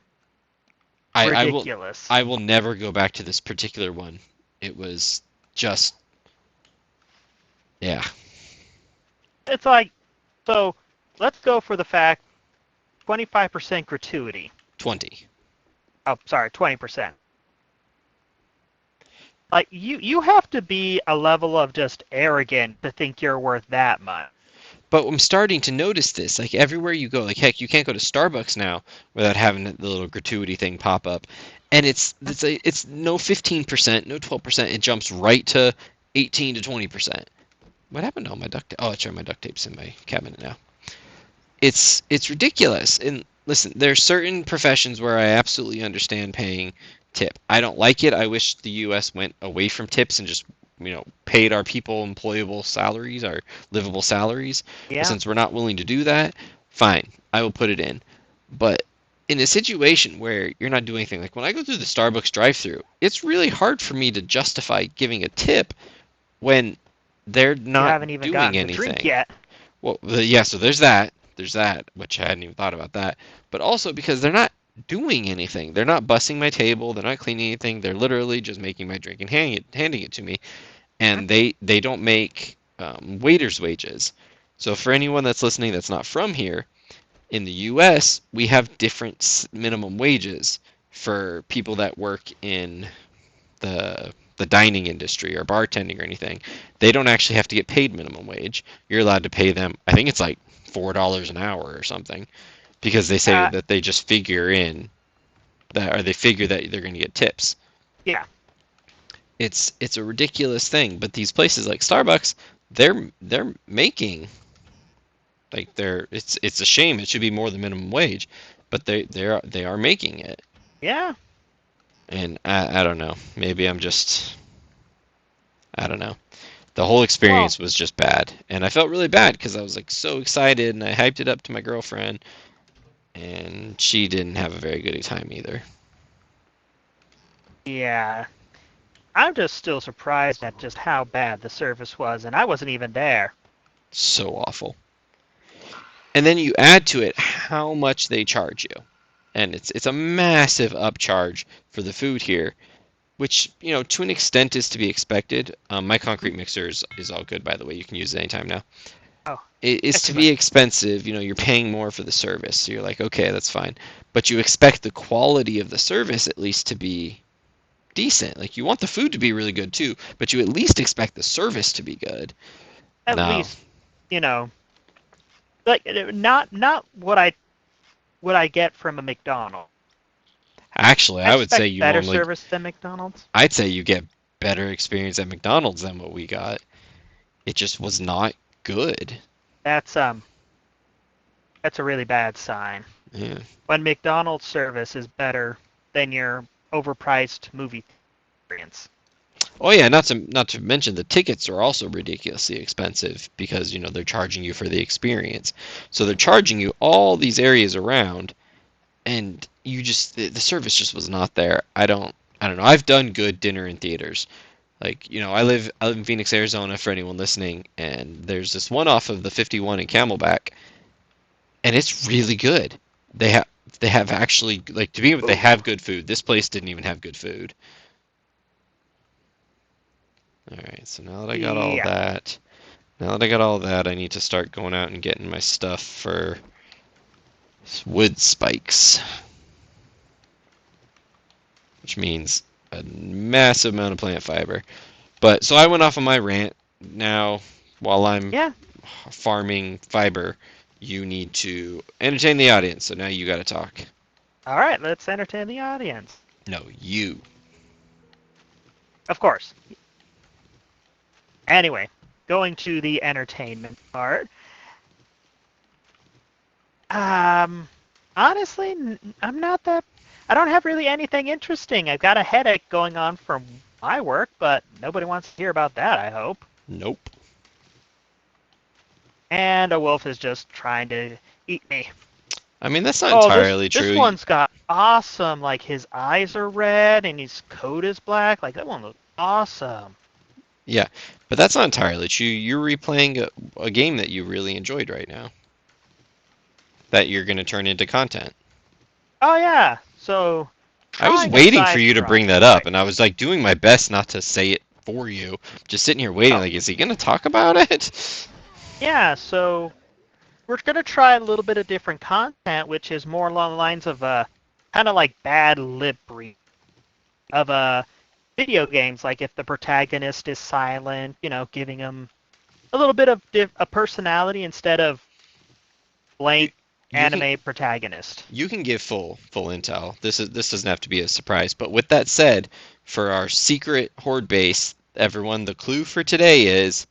I will ridiculous. I will never go back to this particular one. It was just yeah, It's like, so let's go for the fact 25% gratuity. 20. Oh, sorry, 20%. Like you have to be a level of just arrogant to think you're worth that much. But I'm starting to notice this. Like everywhere you go, like heck, you can't go to Starbucks now without having the little gratuity thing pop up. And it's no 15%, no 12%. It jumps right to 18 to 20%. What happened to all my duct tape? Oh, it's right, my duct tape's in my cabinet now. It's ridiculous. And listen, there's certain professions where I absolutely understand paying tip. I don't like it. I wish the U.S. went away from tips and just paid our people employable salaries, our livable salaries. But Yeah. since we're not willing to do that, fine, I will put it in. But in a situation where you're not doing anything, like when I go through the Starbucks drive-through, it's really hard for me to justify giving a tip when they're You not haven't even doing gotten the drink anything. yet. Well, yeah, so there's that. There's that, which I hadn't even thought about that. But also because they're not doing anything. They're not bussing my table. They're not cleaning anything. They're literally just making my drink and handing it to me. Hmm? And they don't make. waiters' wages. So for anyone that's listening that's not from here, in the US, we have different minimum wages for people that work in the dining industry or bartending or anything. They don't actually have to get paid minimum wage. You're allowed to pay them, I think it's like $4 an hour or something, because they say Uh, that they just figure in that, or they figure that they're going to get tips. yeah, It's a ridiculous thing, but these places like Starbucks, they're making like it's a shame. It should be more than minimum wage, but they are making it. yeah. And I don't know. Maybe I'm just I don't know. The whole Well, experience was just bad, and I felt really bad because I was like so excited and I hyped it up to my girlfriend, and she didn't have a very good time either. yeah. I'm just still surprised at just how bad the service was, and I wasn't even there. So awful. And then you add to it how much they charge you, and it's a massive upcharge for the food here, which to an extent is to be expected. My concrete mixer is all good, by the way. You can use it anytime now. Oh, It is to be excellent. expensive. You're paying more for the service, so you're like, okay, that's fine. But you expect the quality of the service at least to be decent. Like you want the food to be really good too, but you at least expect the service to be good. At No, least, you know, like not what I get from a McDonald's. actually, I I would say expect you better normally, service than McDonald's. I'd say you get better experience at McDonald's than what we got. It just was not good. That's um that's a really bad sign. Yeah. When McDonald's service is better than your overpriced movie experience. Oh yeah, not to mention the tickets are also ridiculously expensive because they're charging you for the experience. So they're charging you all these areas around, and the service just was not there. I don't know. I've done good dinner in theaters. Like I live in Phoenix, Arizona. For anyone listening, and there's this one off of the 51 in Camelback, and it's really good. They have they have actually like to be able they Ooh. have good food. This place didn't even have good food. All right, so Yeah. now that I got all that, I need to start going out and getting my stuff for wood spikes, which means a massive amount of plant fiber. But so I went off on my rant. Now, while I'm Yeah. farming fiber, you need to entertain the audience. So now you got to talk. All right, let's entertain the audience. No, you. Of course. Anyway, going to the entertainment part. Um, honestly, I'm not that. I don't have really anything interesting. I've got a headache going on from my work, but nobody wants to hear about that, I hope. Nope. And a wolf is just trying to eat me. I mean, that's not Oh, this entirely this true. one's got awesome. Like his eyes are red and his coat is black. Like that one looks awesome. Yeah, but that's not entirely true. You're replaying a game that you really enjoyed right now that you're going to turn into content. Oh yeah. So I was trying a waiting for side you to bring that up, project. and I was like doing my best not to say it for you. Just sitting here waiting, Oh like, is he going to talk about it? yeah. So we're gonna try a little bit of different content, which is more along the lines of kind of like bad lip read of video games. Like if the protagonist is silent, giving them a little bit of a personality instead of You blank you can anime protagonist. you can give full intel. This doesn't have to be a surprise. But with that said, for our secret horde base, everyone, the clue for today is: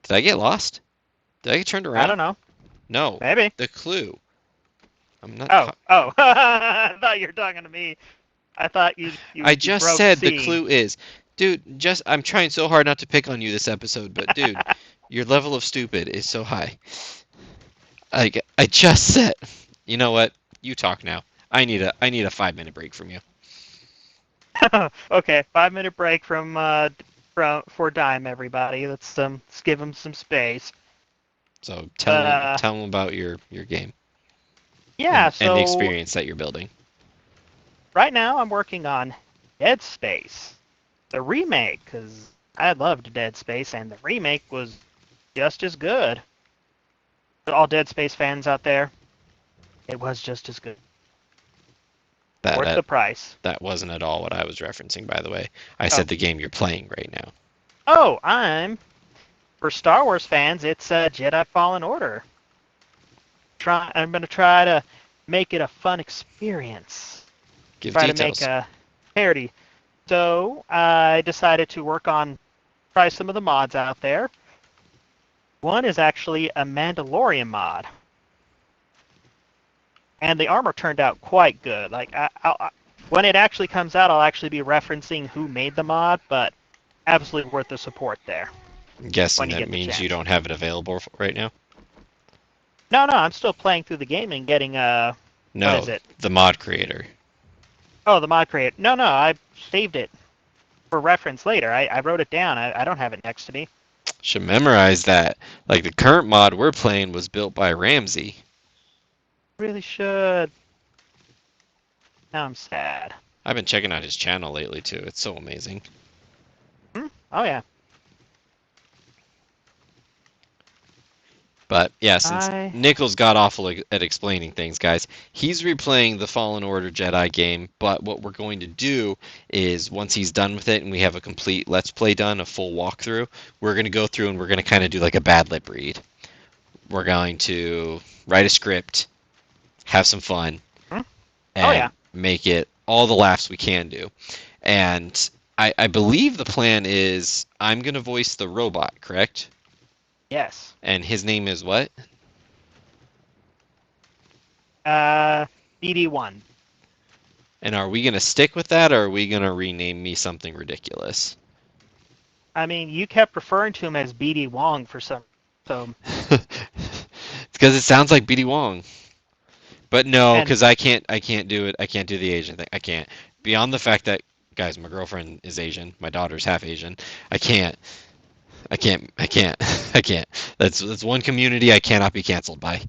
did I get lost? Did I get turned I around? don't know. No. Maybe. The clue. I'm not. Oh. I thought you were talking to me. I thought you I you you just broke said the scene. clue is, dude. Just I'm trying so hard not to pick on you this episode, but dude, your level of stupid is so high. I just said, you know what? You talk now. I need a 5 minute break from you. Okay, 5 minute break from for Dime, everybody. Let's give him some space. So tell But them tell them about your game yeah. and the So experience that you're building. right now I'm working on Dead Space, the remake, because I loved Dead Space, and the remake was just as good. All Dead Space fans out there, it was just as good. That Worth that the price. that wasn't at all what I was referencing, by the way. I Oh, said the game you're playing right now. oh, for Star Wars fans, it's Jedi Fallen Order. I'm gonna try to make it a fun experience. Give Try to make details. a parody. So I decided to work on try some of the mods out there. One is actually a Mandalorian mod, and the armor turned out quite good. Like when it actually comes out, I'll actually be referencing who made the mod, but absolutely worth the support there I'm when guessing you that get the means you chance. don't have it available right now. No, I'm still playing through the game and getting what is No, it? the mod creator. Oh, the mod create. No, I saved it for reference later. I wrote it down. I don't have it next to me. Should memorize that. Like the current mod we're playing was built by Ramsey. Really should. Now I'm sad. I've been checking out his channel lately too. It's so amazing. Oh yeah. But yeah, since I Nichols got awful at explaining things, guys, he's replaying the Fallen Order Jedi game. But what we're going to do is once he's done with it and we have a complete Let's Play done, a full walkthrough, we're going to go through and we're going to kind of do like a bad lip read. We're going to write a script, have some fun, hmm? Oh and yeah. make it all the laughs we can do. And I believe the plan is I'm going to voice the robot, correct? Yes. And his name is what? Uh, BD1. And are we going to stick with that, or are we going to rename me something ridiculous? I mean, you kept referring to him as BD Wong for some. So It's because it sounds like BD Wong. But no, and because I can't do it. I can't do the Asian thing. I can't. Beyond the fact that, guys, my girlfriend is Asian. My daughter's half Asian. I can't. I can't. I can't. I can't. That's one community I cannot be canceled by.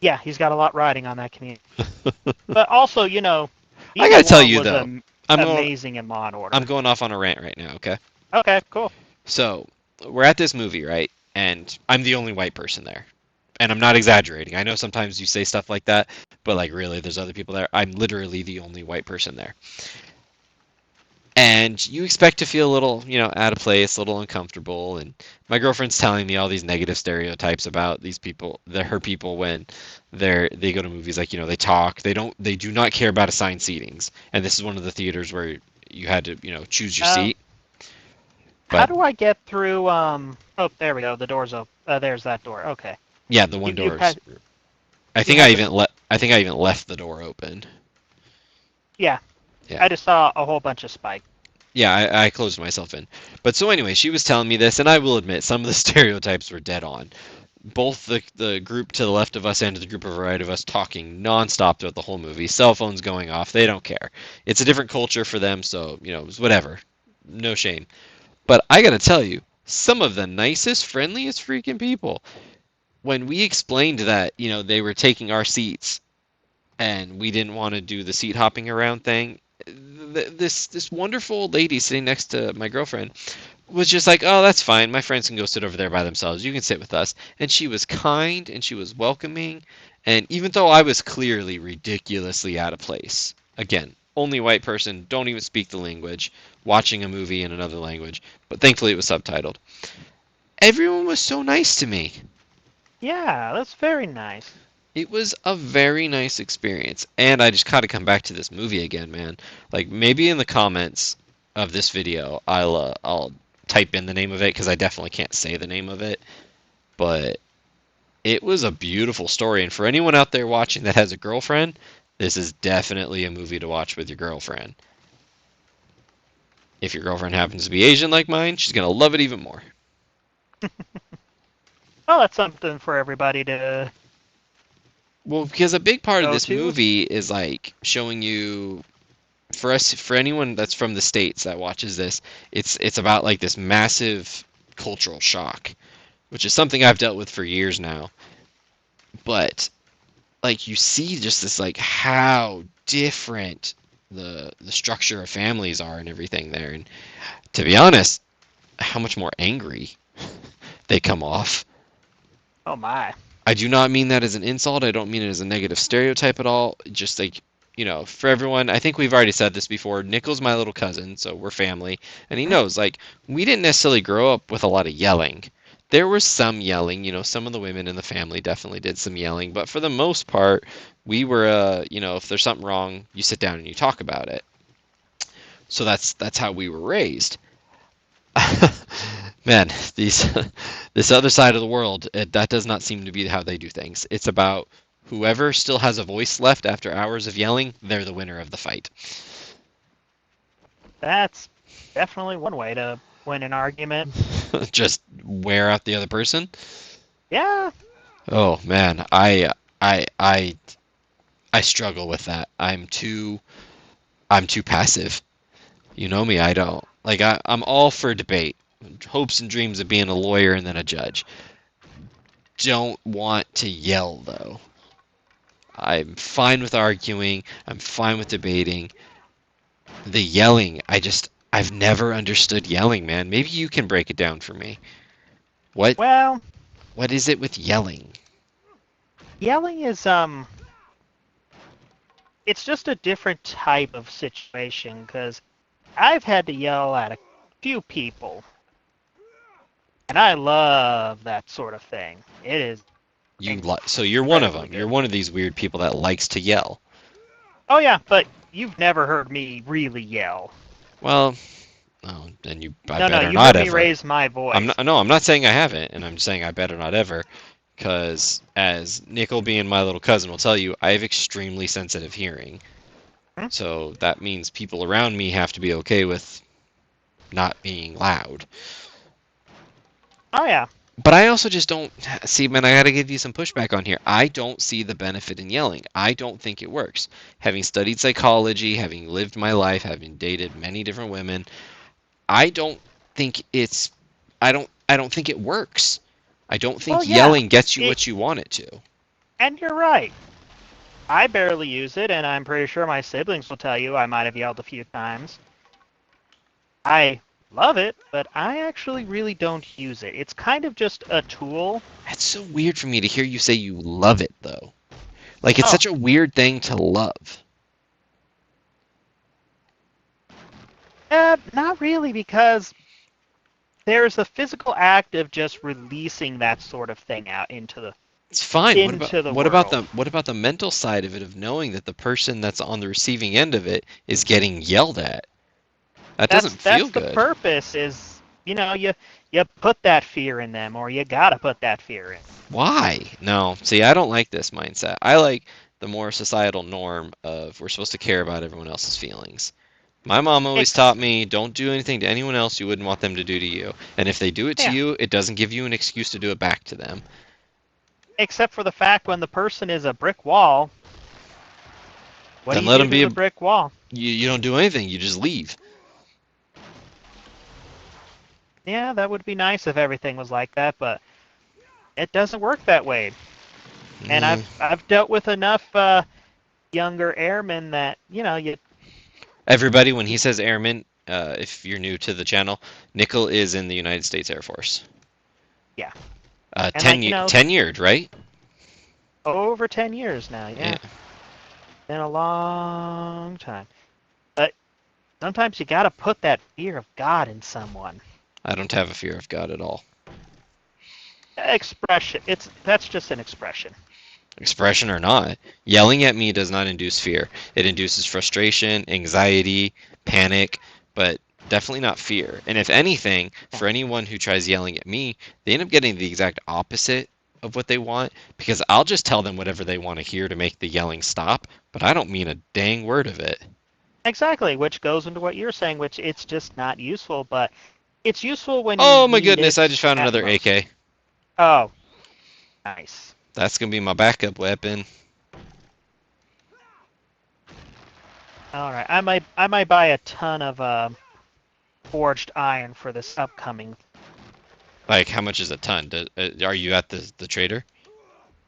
yeah, he's got a lot riding on that community. But also, I BD gotta tell Wong you was though, I'm going. amazing in Law and I'm Order. going off on a rant right now. Okay. Okay, cool. So we're at this movie, right? And I'm the only white person there. And I'm not exaggerating. I know sometimes you say stuff like that, but like really, there's other people there. I'm literally the only white person there. And you expect to feel a little, out of place, a little uncomfortable. And my girlfriend's telling me all these negative stereotypes about these people, her people when they go to movies, like, they talk, they do not care about assigned seatings. And this is one of the theaters where you had to, choose your Um, seat. how But do I get through? Oh, there we go. The door's open. There's that door. Okay. yeah, the one You doors. had you had this. I think I even left the door open. Yeah, Yeah. I just saw a whole bunch of spikes. Yeah, I closed myself in. But so anyway, she was telling me this, and I will admit some of the stereotypes were dead on. Both the group to the left of us and the group of the right of us talking nonstop throughout the whole movie. Cell phones going off. They don't care. It's a different culture for them, so it's whatever. No shame. But I gotta tell you, some of the nicest, friendliest freaking people. When we explained that, they were taking our seats and we didn't want to do the seat hopping around thing, this wonderful old lady sitting next to my girlfriend was just like, "Oh, that's fine. My friends can go sit over there by themselves. You can sit with us." And she was kind and she was welcoming. And even though I was clearly ridiculously out of place, again, only white person, don't even speak the language, watching a movie in another language, but thankfully it was subtitled. Everyone was so nice to me. Yeah, that's very nice. It was a very nice experience. And I just gotta come back to this movie again, man. Like maybe in the comments of this video, I'll type in the name of it because I definitely can't say the name of it. But it was a beautiful story, and for anyone out there watching that has a girlfriend, this is definitely a movie to watch with your girlfriend. If your girlfriend happens to be Asian like mine, she's gonna love it even more. Well, that's something for everybody to Well, because a big part of go this to. movie is like showing you, for anyone that's from the States that watches this, it's about like this massive cultural shock, which is something I've dealt with for years now. But like you see just this, like, how different the structure of families are and everything there. And to be honest, how much more angry they come off. Oh my. I do not mean that as an insult. I don't mean it as a negative stereotype at all. Just like, for everyone, I think we've already said this before. Nick's my little cousin, so we're family. And he Mhm. knows, like, we didn't necessarily grow up with a lot of yelling. There was some yelling, some of the women in the family definitely did some yelling. But for the most part, we were, if there's something wrong, you sit down and you talk about it. So that's how we were raised. Man, these this other side of the world, that does not seem to be how they do things. It's about whoever still has a voice left after hours of yelling, they're the winner of the fight. That's definitely one way to win an argument. Just wear out the other person. Yeah. Oh man, I struggle with that. I'm too passive. You know me, I don't. Like I'm all for debate. Hopes and dreams of being a lawyer and then a judge. Don't want to yell though. I'm fine with arguing. I'm fine with debating. The yelling, I've never understood yelling, man. Maybe you can break it down for me. What Well, what is it with yelling? yelling is it's just a different type of situation because I've had to yell at a few people, and I love that sort of thing. It is So you're one of incredibly them. You're good. one of these weird people that likes to yell. Oh yeah, but you've never heard me really yell. Well, oh, then I No, better you not heard me ever. raise my I'm voice. not. No, I'm not saying I haven't, and I'm saying I better not ever, because as Nickel being my little cousin will tell you, I have extremely sensitive hearing. Hmm? So that means people around me have to be okay with not being loud. Oh yeah. But I also just don't see, man. I got to give you some pushback on here. I don't see the benefit in yelling. I don't think it works. Having studied psychology, having lived my life, having dated many different women, I don't think it's. I don't think it works. I don't Well, think yeah. yelling gets you It what you want it to. and you're right. I barely use it, and I'm pretty sure my siblings will tell you I might have yelled a few times. I love it, but I actually really don't use it. It's kind of just a tool. That's so weird for me to hear you say you love it though. Like it's Oh, such a weird thing to love. not really, because there's a physical act of just releasing that sort of thing out It's fine. What about into the what about the world. what about the mental side of it of knowing that the person that's on the receiving end of it is getting yelled at? That doesn't feel That's the good. purpose. Is you put that fear in them, or you gotta put that fear in. Why? No. See, I don't like this mindset. I like the more societal norm of we're supposed to care about everyone else's feelings. My mom always Ex- taught me don't do anything to anyone else you wouldn't want them to do to you. And if they do it to yeah, you, it doesn't give you an excuse to do it back to them. except for the fact when the person is a brick wall, what do Then you let do them to be the brick wall? you don't do anything, you just leave. Yeah, that would be nice if everything was like that, but it doesn't work that way. And Mm. I've dealt with enough younger airmen that Everybody, when he says airman, if you're new to the channel, Nickel is in the United States Air Force. yeah, and 10, 10 years, right? over 10 years now. Yeah. Yeah, been a long time. But sometimes you gotta put that fear of God in someone. I don't have a fear of God at all. Expression. That's just an expression. Expression or not, yelling at me does not induce fear. It induces frustration, anxiety, panic, but definitely not fear. And if anything, Yeah, for anyone who tries yelling at me, they end up getting the exact opposite of what they want because I'll just tell them whatever they want to hear to make the yelling stop, but I don't mean a dang word of it. exactly. Which goes into what you're saying, which it's just not useful, but it's useful when you Oh my need goodness, I just it found at another most. AK. Oh, nice. That's going to be my backup weapon. All right, I might buy a ton of forged iron for this upcoming. Like, how much is a ton? Are you at the trader?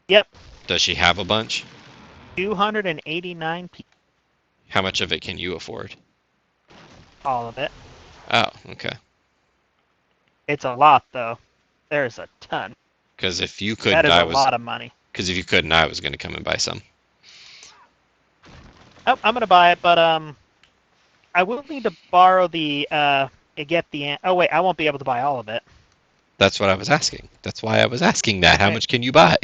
Yep, Does she have a bunch? 289 people. How much of it can you afford? All of it. Oh, okay. It's a lot, though. There's a ton. Because if you That couldn't, is a lot of money. Because if you couldn't, I was going to come and buy some. Oh, I'm gonna buy it, but I will need to borrow the get the. Oh wait, I won't be able to buy all of it. That's what I was asking. That's why I was asking that. How Wait, much can you buy?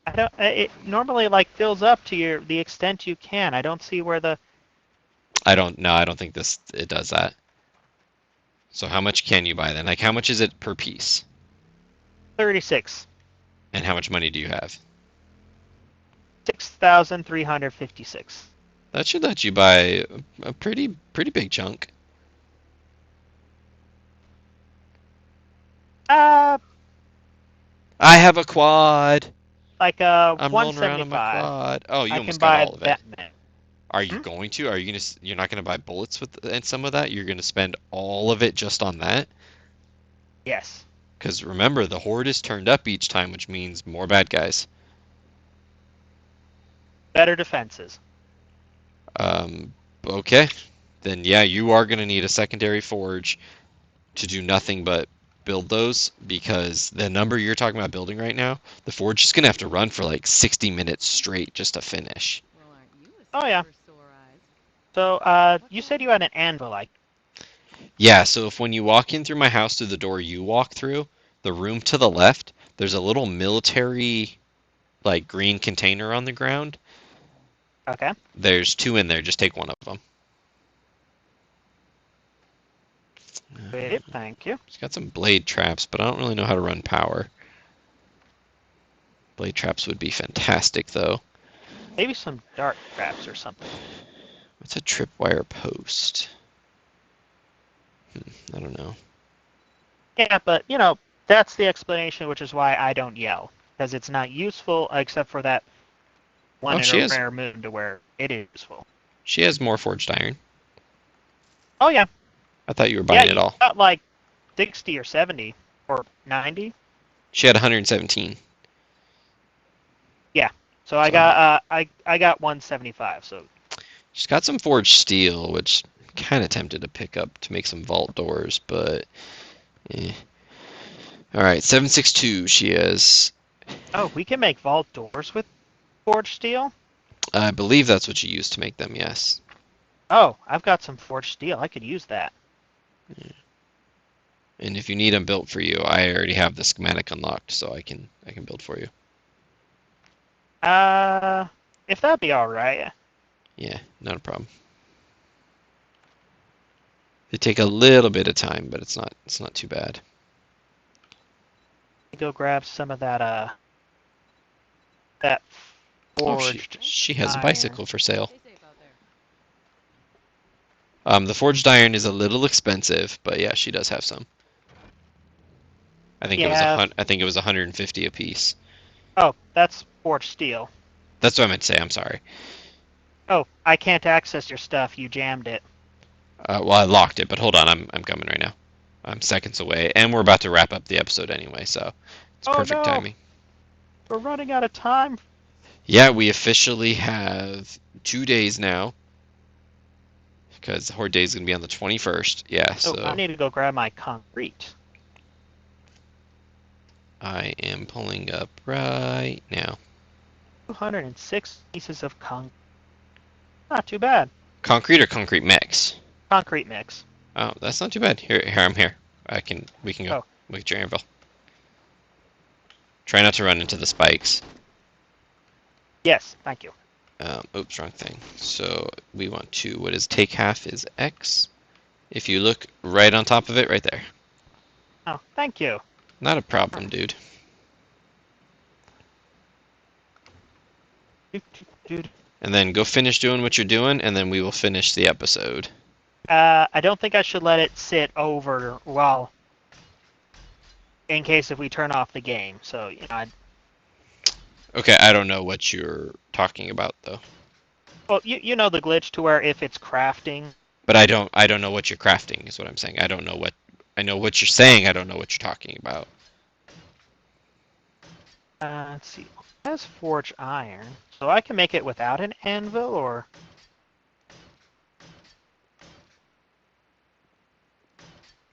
I don't. It normally like fills up to the extent you can. I don't see where the I don't know. I don't think it does that. So how much can you buy then? Like how much is it per piece? 36. And how much money do you have? 6,356. That should let you buy a pretty big chunk. Uh, I have a quad. like I'm rolling around on my 175. quad. Oh, you I can almost got buy all of it. that many. Are you Hmm? going to? Are you gonna? You're not gonna buy bullets with and some of that. You're gonna spend all of it just on that. Yes. Because remember, the horde is turned up each time, which means more bad guys. Better defenses. Um, okay, then yeah, you are gonna need a secondary forge to do nothing but build those because the number you're talking about building right now, the forge is gonna have to run for like 60 minutes straight just to finish. Oh yeah. So you said you had an anvil, like. Yeah, so if when you walk in through my house through the door you walk through, the room to the left, there's a little military like green container on the ground. Okay. There's two in there, just take one of them. Great. Thank you. It's got some blade traps, but I don't really know how to run power. Blade traps would be fantastic though. Maybe some dart traps or something. What's a tripwire post? I don't know. Yeah, but that's the explanation, which is why I don't yell, because it's not useful except for that one Oh, in a rare moon to where it is useful. she has more forged iron. Oh yeah, I thought you were yeah, buying it you all. got like 60 or 70 or 90. She had 117. Yeah, so I So I'm, got I got 175. So she's got some forged steel, which kind of tempted to pick up to make some vault doors, but eh. All right, 762 she is. oh, we can make vault doors with forged steel. I believe that's what you use to make them, yes. Oh, I've got some forged steel. I could use that. And if you need them built for you, I already have the schematic unlocked, so I can build for you. Uh, if that'd be all right. Yeah, not a problem. They take a little bit of time, but it's not too bad. Go grab some of that Oh, forged she has a iron. bicycle for sale. The forged iron is a little expensive, but yeah, she does have some. Yeah. I think it was 150 a piece. Oh, that's forged steel. That's what I meant to say. I'm sorry. Oh, I can't access your stuff. You jammed it. Well, I locked it, but hold on, I'm coming right now. I'm seconds away, and we're about to wrap up the episode anyway, so it's Oh perfect no, timing. we're running out of time. Yeah, we officially have 2 days now because Horde Day is gonna be on the 21st. Yeah, Oh, I so need to go grab my concrete. I am pulling up right now. 206 pieces of concrete. Not too bad. Concrete or concrete mix? Concrete mix. Oh, that's not too bad. Here, I'm here. We can go. Oh, Look at your anvil. Try not to run into the spikes. yes, thank you. Oops, wrong thing. So we want to, what is take half is X. If you look right on top of it, right there. Oh, thank you. Not a problem, dude. And then go finish doing what you're doing, and then we will finish the episode. I don't think I should let it sit over well, in case if we turn off the game. So, Okay, I don't know what you're talking about though. well, you know the glitch to where if it's crafting. But I don't know what you're crafting is what I'm saying. I know what you're saying, I don't know what you're talking about. Let's see. It has forged iron, so I can make it without an anvil, or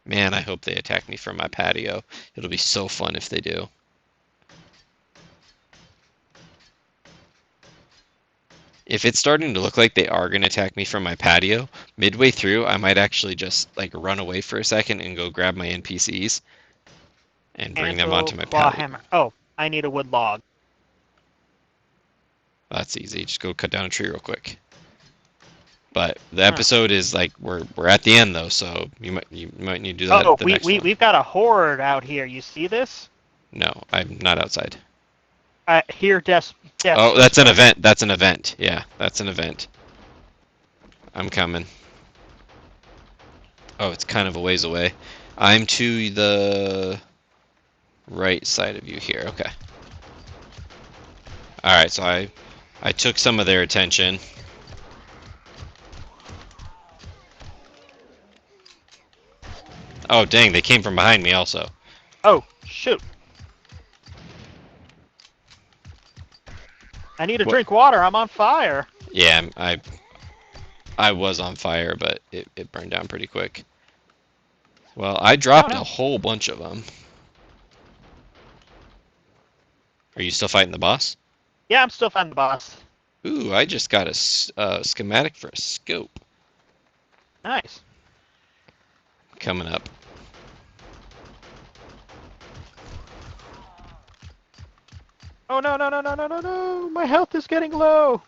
Man, I hope they attack me from my patio. It'll be so fun if they do. If it's starting to look like they are going to attack me from my patio, midway through, I might actually just like run away for a second and go grab my NPCs and bring them Anvil, onto my claw patio. hammer. Oh, I need a wood log. That's easy. Just go cut down a tree real quick. But the Huh. episode is like we're at the end though, so you might need to do that Oh, the we, next we, one. we've got a horde out here. You see this? No, I'm not outside. Here, death Oh, that's an whisper. event. That's an event. Yeah, that's an event. I'm coming. Oh, it's kind of a ways away. I'm to the right side of you here. Okay. All right, so I took some of their attention. Oh, dang, they came from behind me also. Oh, shoot. I need to What? drink water. I'm on fire. Yeah, I was on fire, but it burned down pretty quick. Well, I Oh, dropped a no. whole bunch of them. Are you still fighting the boss? Yeah, I'm still finding the boss. Ooh, I just got a schematic for a scope Nice. coming up. Oh, no, no, no, no, no, no, no. My health is getting low.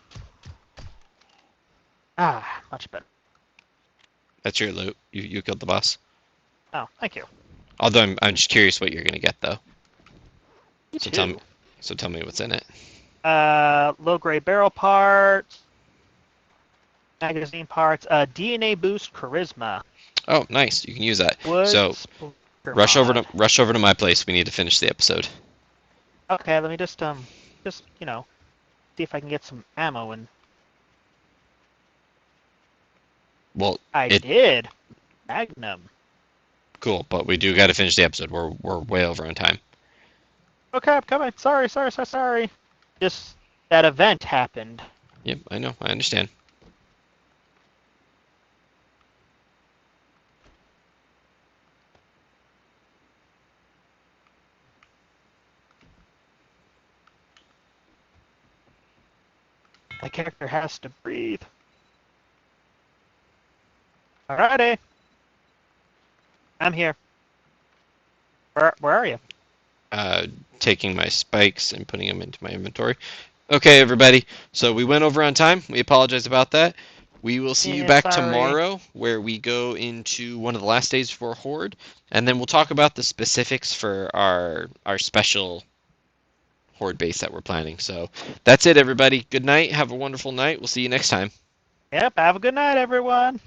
Ah, much better. That's your loot. You killed the boss. Oh, thank you. Although I'm just curious what you're gonna get though. You So tell me too. so tell me what's in it. Low grade barrel parts, magazine parts, DNA boost charisma, Oh, nice. You can use that. wood So splitter rush over to mod. rush over to my place. We need to finish the episode. Okay, let me just see if I can get some ammo. And Well, I it did. Magnum. cool, but we do got to finish the episode. We're way over on time. Okay, I'm coming. Sorry, sorry, sorry, sorry. Just that event happened. Yep, I know. I understand. My character has to breathe. Alrighty, I'm here. Where are you? Uh, taking my spikes and putting them into my inventory. Okay, everybody. So we went over on time. We apologize about that. We will see you Yeah, back sorry. tomorrow, where we go into one of the last days for Horde, and then we'll talk about the specifics for our special Horde base that we're planning. So that's it, everybody. Good night. Have a wonderful night. We'll see you next time. Yep. Have a good night, everyone.